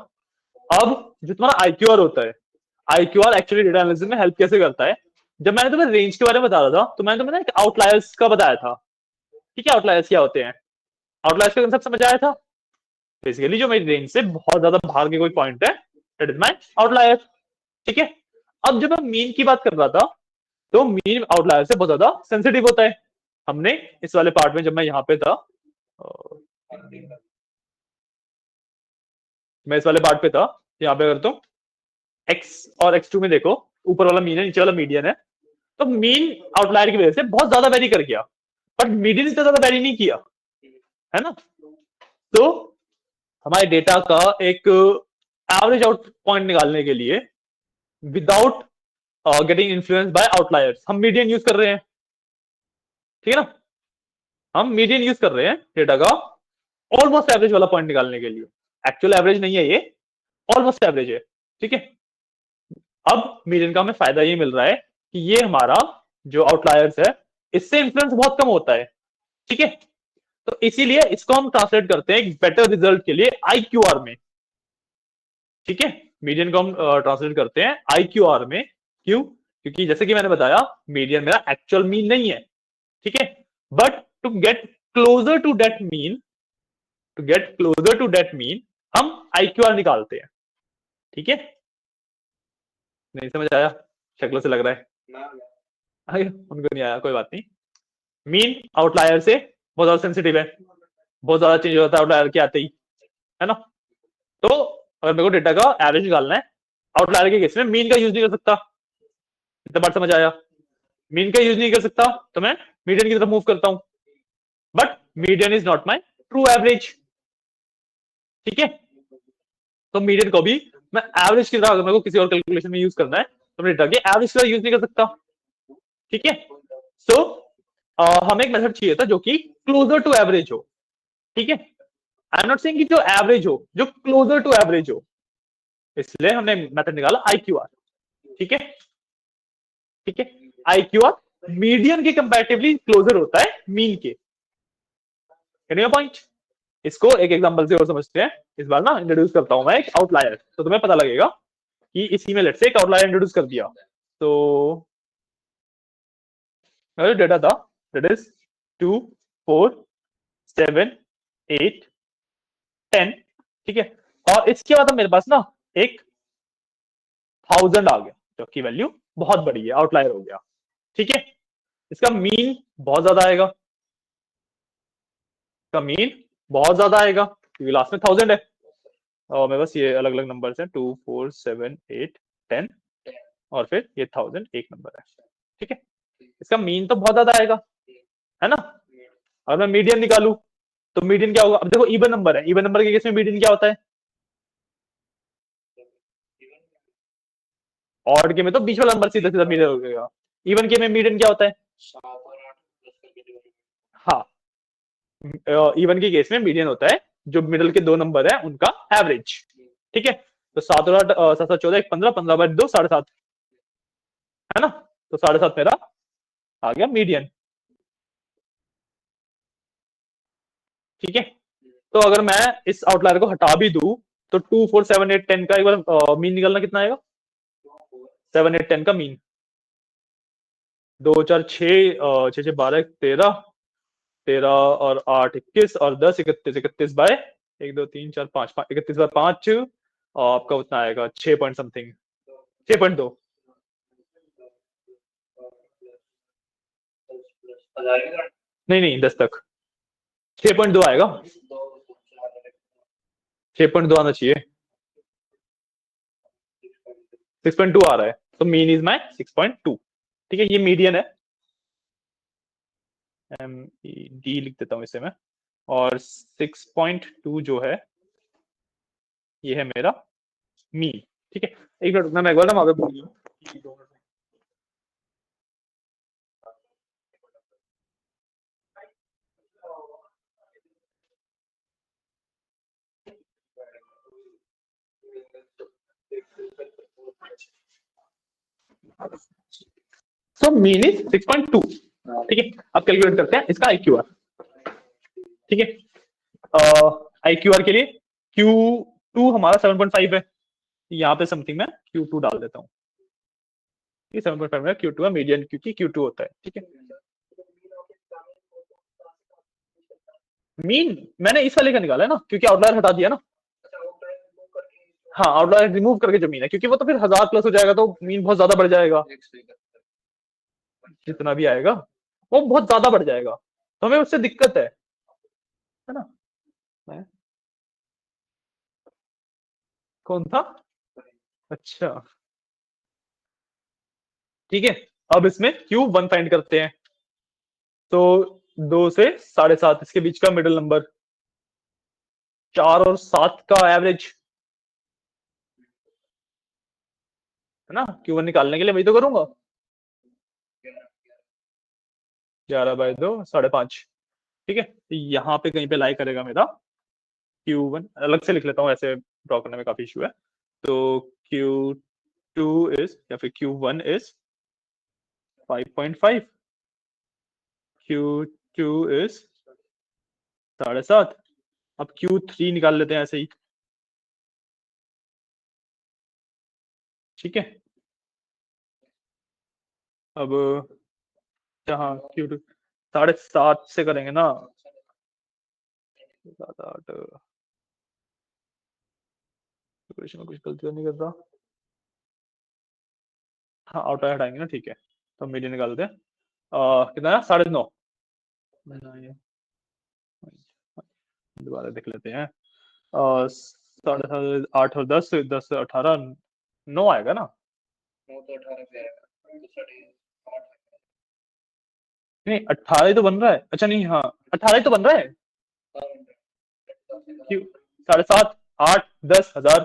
A: अब जो तुम्हारा IQR होता है, IQR एक्चुअली डेटा एनालिसिस में हेल्प कैसे करता है? जब मैंने तुम्हें रेंज के बारे में बता रहा था, तो मैंने तुम्हें एक आउटलायर्स का बताया था, ठीक है। आउटलायर्स क्या होते हैं? आउटलायर्स का कंसेप्ट समझ आया था? बेसिकली जो मेरी रेंज से बहुत ज्यादा बाहर के कोई पॉइंट है, दैट इज माय आउटलायर, ठीक है। अब जब मैं मीन की बात कर रहा था, तो मीन आउटलायर से बहुत ज्यादा सेंसिटिव होता है। हमने इस वाले पार्ट में, जब मैं यहाँ पे था, मैं इस वाले पार्ट पे था, यहाँ पे अगर तुम x और x2 में देखो, ऊपर वाला मीन है, नीचे वाला मीडियन है, तो मीन आउटलायर की वजह से बहुत ज्यादा वेरी कर गया, बट मीडियन इतना ज्यादा वेरी नहीं किया, है ना। तो हमारे डेटा का एक एवरेज आउट पॉइंट निकालने के लिए, without getting influence by outliers, हम मीडियन यूज कर रहे हैं, ठीक है ना। हम मीडियन यूज कर रहे हैं डेटा का ऑलमोस्ट एवरेज वाला पॉइंट निकालने के लिए। एक्चुअल एवरेज नहीं है ये, ऑलमोस्ट एवरेज है, ठीक है। अब मीडियन का हमें फायदा ये मिल रहा है कि ये हमारा जो आउटलायर्स है, इससे इन्फ्लुएंस बहुत कम होता है, ठीक है। तो इसीलिए इसको हम ट्रांसलेट करते हैं एक बेटर रिजल्ट के लिए IQR में, ठीक है। मीडियन को हम ट्रांसलेट करते हैं IQR में, क्यों? क्योंकि जैसे कि मैंने बताया, मीडियन मेरा एक्चुअल मीन नहीं है, ठीक है। But to get closer to that mean, to get closer to that mean, हम IQR निकालते हैं, ठीक है। नहीं समझ आया? शक्ल से लग रहा है आया, उनको नहीं आया, कोई बात नहीं। मीन आउटलायर से बहुत ज्यादा सेंसिटिव है, बहुत ज्यादा चेंज होता है आउटलायर के आते ही, है ना। तो अगर मेरे को डेटा का एवरेज निकालना है, आउटलायर के केस में मीन का यूज नहीं कर सकता, इतना बात समझ आया? मीन का यूज नहीं कर सकता, तो मैं मीडियन की तरफ मूव करता हूं, but median is not my true average, ठीक है। तो मीडियन को भी मैं एवरेज की तरह, अगर मेरे को किसी और कैलकुलेशन में यूज करना है, तो मैं डेटा के एवरेज की तरह यूज नहीं कर सकता, ठीक है। सो हमें एक मेथड चाहिए था जो कि क्लोजर टू एवरेज हो, ठीक है। आई एम नॉट सेइंग कि जो एवरेज हो, जो क्लोजर टू एवरेज हो, इसलिए हमने मेथड निकाला IQR, ठीक है, ठीक है। IQR मीडियन के कंपैरेटिवली क्लोजर होता है मीन के, पॉइंट। इसको एक एग्जांपल से और समझते हैं। इस बार ना इंट्रोड्यूस करता हूं मैं एक आउटलायर, तो तुम्हें पता लगेगा कि इसी में लेट से एक आउटलायर इंट्रोड्यूस कर दिया, तो मेरा डेटा था, दैट इज 2 4 7 8 10, ठीक है। और इसके बाद मेरे पास ना एक 1000 आ गया, जो की वैल्यू बहुत बड़ी है, आउटलायर हो गया, ठीक है। इसका मीन बहुत ज्यादा आएगा, इसका मीन बहुत ज्यादा आएगा, क्योंकि लास्ट में 1000 है, और मेरे पास ये अलग अलग नंबर है, 2 4 7 8 10, और फिर ये 1000 एक नंबर है, ठीक है। इसका मीन तो बहुत ज्यादा आएगा, है ना। अगर मैं मीडियन निकालू, तो मीडियन क्या होगा? अब देखो, इवन नंबर है, इवन नंबर के केस में मीडियन क्या होता है? ऑड के में तो बीच वाला नंबर सीधा सीधा मीडियन हो गया, इवन के में मीडियन क्या होता है? हाँ, इवन के केस में मीडियन होता है जो मिडल के दो नंबर है उनका एवरेज, ठीक है। तो 7 और 8 7 7 14 1 15, 15 बाय 2 7.5, है ना। तो 7.5 मेरा आ गया मीडियन, ठीक है। तो अगर मैं इस आउटलायर को हटा भी दूं तो 2 4 7 8 10 का एक बार मीन निकलना कितना आएगा? 7 8 10 का मीन 2 4 6 6 6 12 13 13 और 8 21 और 10 31 31 बाय 1 2 3 4 5 31 बाय 5 और आपका उतना आएगा 6 पॉइंट समथिंग 6.2 नहीं नहीं 10 तक 6.2 आएगा 6.2 आना चाहिए 6.2 आ रहा है तो मीन इज माई 6.2 ठीक है ये मीडियन है डी लिख देता हूं इसे मैं और 6.2 जो है ये है मेरा मीन ठीक है एक मिनट मैं एक बार ना वहां पे बोल रही हूँ सो मीन इज 6.2 ठीक है अब कैलकुलेट करते हैं इसका IQR ठीक है IQR के लिए Q2 हमारा 7.5 है यहाँ पे समथिंग मैं Q2 डाल देता हूँ 7.5 में Q2 है मीडियन क्योंकि Q2 होता है ठीक है मीन मैंने इस वाले का निकाला है ना क्योंकि आउटलायर हटा दिया ना हाँ आउटलायर रिमूव करके जो मीन है क्योंकि वो तो फिर 1000 प्लस हो जाएगा तो मीन बहुत ज्यादा बढ़ जाएगा जितना भी आएगा वो बहुत ज्यादा बढ़ जाएगा तो हमें उससे दिक्कत है ना कौन था अच्छा ठीक है अब इसमें Q1 फाइंड करते हैं तो 2 से 7.5 इसके बीच का मिडिल नंबर 4 और 7 का एवरेज है ना Q1 निकालने के लिए वही तो करूंगा 11/2 5.5 ठीक है यहाँ पे कहीं पे लाई करेगा मेरा Q1 अलग से लिख लेता हूँ ऐसे ड्रॉ करने में काफी इशू है तो Q2 इज या फिर Q1 इज 5.5 Q2 इज 7.5 अब Q3 निकाल लेते हैं ऐसे ही ठीक है अब जहाँ Q2 7.5 से करेंगे ना 7 8 में कुछ गलती तो नहीं कर रहा हाँ आउटर हटाएंगे ना ठीक है तो मीडियन निकाल दें कितना है 9.5 दोबारा देख लेते हैं 7.5 8 और 10 10 से 18 9 आएगा ना 9 तो 18 पे आएगा नहीं 18 ही तो बन रहा है अच्छा नहीं हाँ 18 ही तो बन रहा है क्यों 7.5 8 10 1000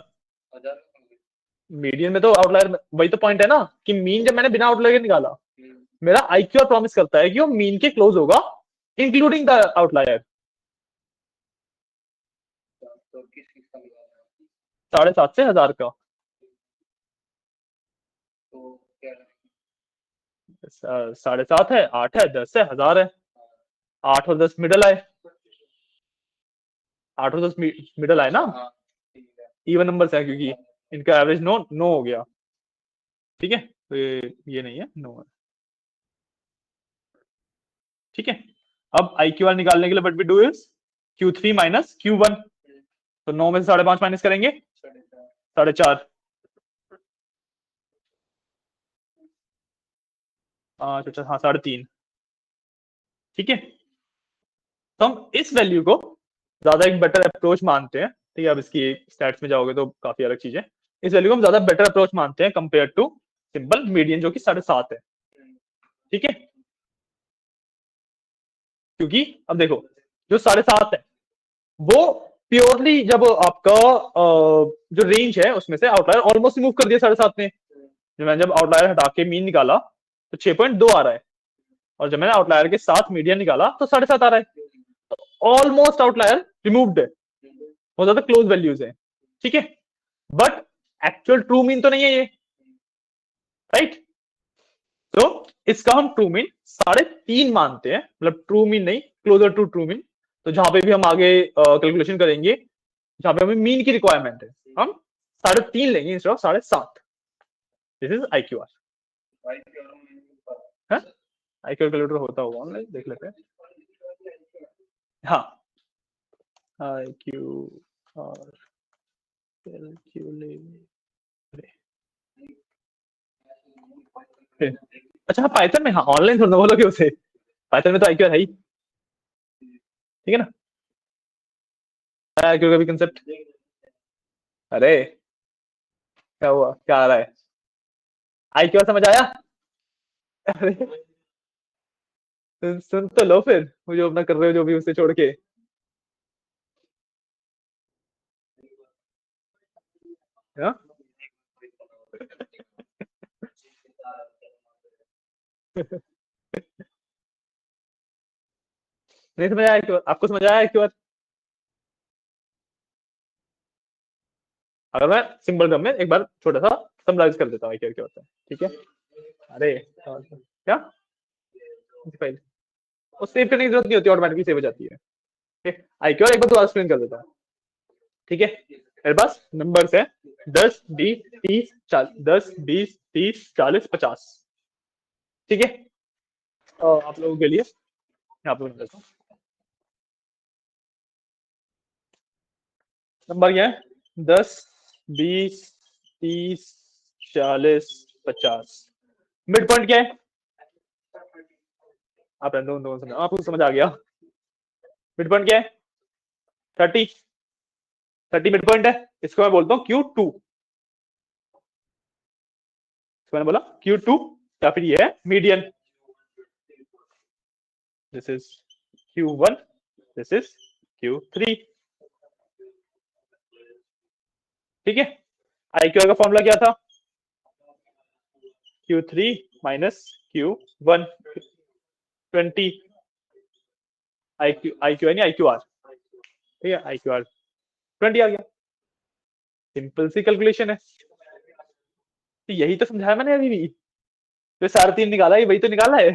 A: मीडियन में तो आउटलायर वही तो पॉइंट है ना कि मीन जब मैंने बिना आउटलायर के निकाला मेरा IQR प्रॉमिस करता है कि वो मीन के क्लोज होगा इंक्लूडिंग द आउटलायर 7.5 से 1000 का 7.5 है 8 है 10 है 1000 है 8 और 10 मिडल आए 8 और 10 मिडल आए ना इवन नंबर्स है क्योंकि इनका एवरेज 9 हो गया ठीक है तो ये नहीं है 9 है ठीक है अब IQR निकालने के लिए what we do is Q3 minus Q1 तो 9 में से 5.5 माइनस करेंगे 4.5 अच्छा हाँ 3.5 ठीक है तो हम इस वैल्यू को ज्यादा एक बेटर अप्रोच मानते हैं ठीक है अब इसकी स्टैट्स में जाओगे तो काफी अलग चीज है इस वैल्यू को हम ज्यादा बेटर अप्रोच मानते हैं कंपेयर टू सिंपल मीडियन जो कि 7.5 है ठीक है क्योंकि अब देखो जो 7.5 है वो प्योरली जब आपका जो रेंज है उसमें से आउटलायर ऑलमोस्ट रिमूव कर दिया 7.5 ने मैंने जब आउटलायर हटा के मीन निकाला तो 6.2 आ रहा है और जब मैंने आउटलायर के साथ मीडियन निकाला तो 7.5 आ रहा है तो ऑलमोस्ट आउटलायर रिमूव्ड है बहुत ज्यादा क्लोज वैल्यूज है ठीक है बट एक्चुअल ट्रू मीन तो नहीं है ये राइट तो इसका हम ट्रू मीन 3.5 मानते हैं मतलब ट्रू मीन नहीं क्लोजर टू ट्रू मीन तो जहां पे भी हम आगे कैलकुलेशन करेंगे, जहां पे हमें मीन की रिक्वायरमेंट है, हम 3.5 लेंगे instead of 7.5। This is IQR। IQR calculator होता होगा ऑनलाइन, देख लेते हैं। हाँ, IQR कैलकुलेटर। अच्छा हाँ, पाइथन में, हाँ ऑनलाइन थोड़ा बोलोगे उसे, पाइथन में तो IQR है ही, ठीक है ना। IQR का भी कंसेप्ट। अरे क्या हुआ, क्या आ रहा है, IQR समझ आया? अरे सुन तो लो फिर, मुझे अपना कर रहे हो जो भी, उसे छोड़ के। हाँ? नहीं समझ आया IQR? आपको समझ आया IQR? अगर मैं सिंपल टर्म में एक बार छोटा सा समराइज कर देता हूँ IQR क्या होता है, ठीक है। अरे क्या फाइल, वो सेव करने की जरूरत नहीं होती, ऑटोमेटिकली सेव हो जाती है। IQR एक बार दोबारा एक्सप्लेन कर देता हूँ, ठीक है। मेरे पास नंबर्स है 10 20 30 40, 10 20 30 40 50, ठीक है। आप लोगों के लिए यहाँ पे बता देता हूँ, नंबर क्या है, 10 20 30 40 50। मिड पॉइंट क्या है, आप दोनों समझ, आपको समझ आ गया। मिड पॉइंट क्या है, 30। 30 मिड पॉइंट है, इसको मैं बोलता हूँ Q2। मैंने बोला Q2, या फिर ये है median, this is Q1, this is Q3, ठीक है। IQR का फॉर्मूला क्या था, Q3 माइनस Q1, 20। IQ यानी IQR, ठीक है, IQR 20 आ गया। सिंपल सी कैलकुलेशन है, तो यही तो समझाया मैंने अभी भी, तो 3.5 निकाला है, वही तो निकाला है,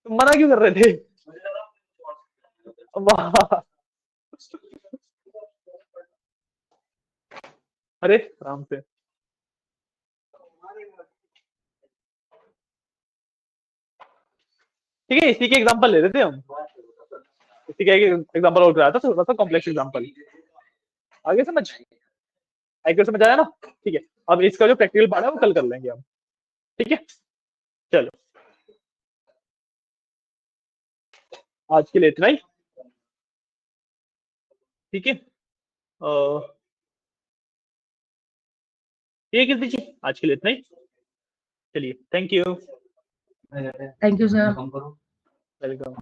A: तुम मना क्यों कर रहे थे? वाह, अरे आराम से, ठीक है। इसी के एग्जांपल ले लेते हैं हम, इसी का एक एग्जांपल और कराया था, थोड़ा सा कॉम्प्लेक्स एग्जांपल, आगे समझ, IQR समझ आया ना, ठीक है। अब इसका जो प्रैक्टिकल पार्ट है वो कल कर लेंगे हम, ठीक है। चलो आज के लिए इतना ही, ठीक है। ठीक है दीजिए, आज के लिए इतना ही, चलिए thank you,
B: thank you sir.
A: Welcome.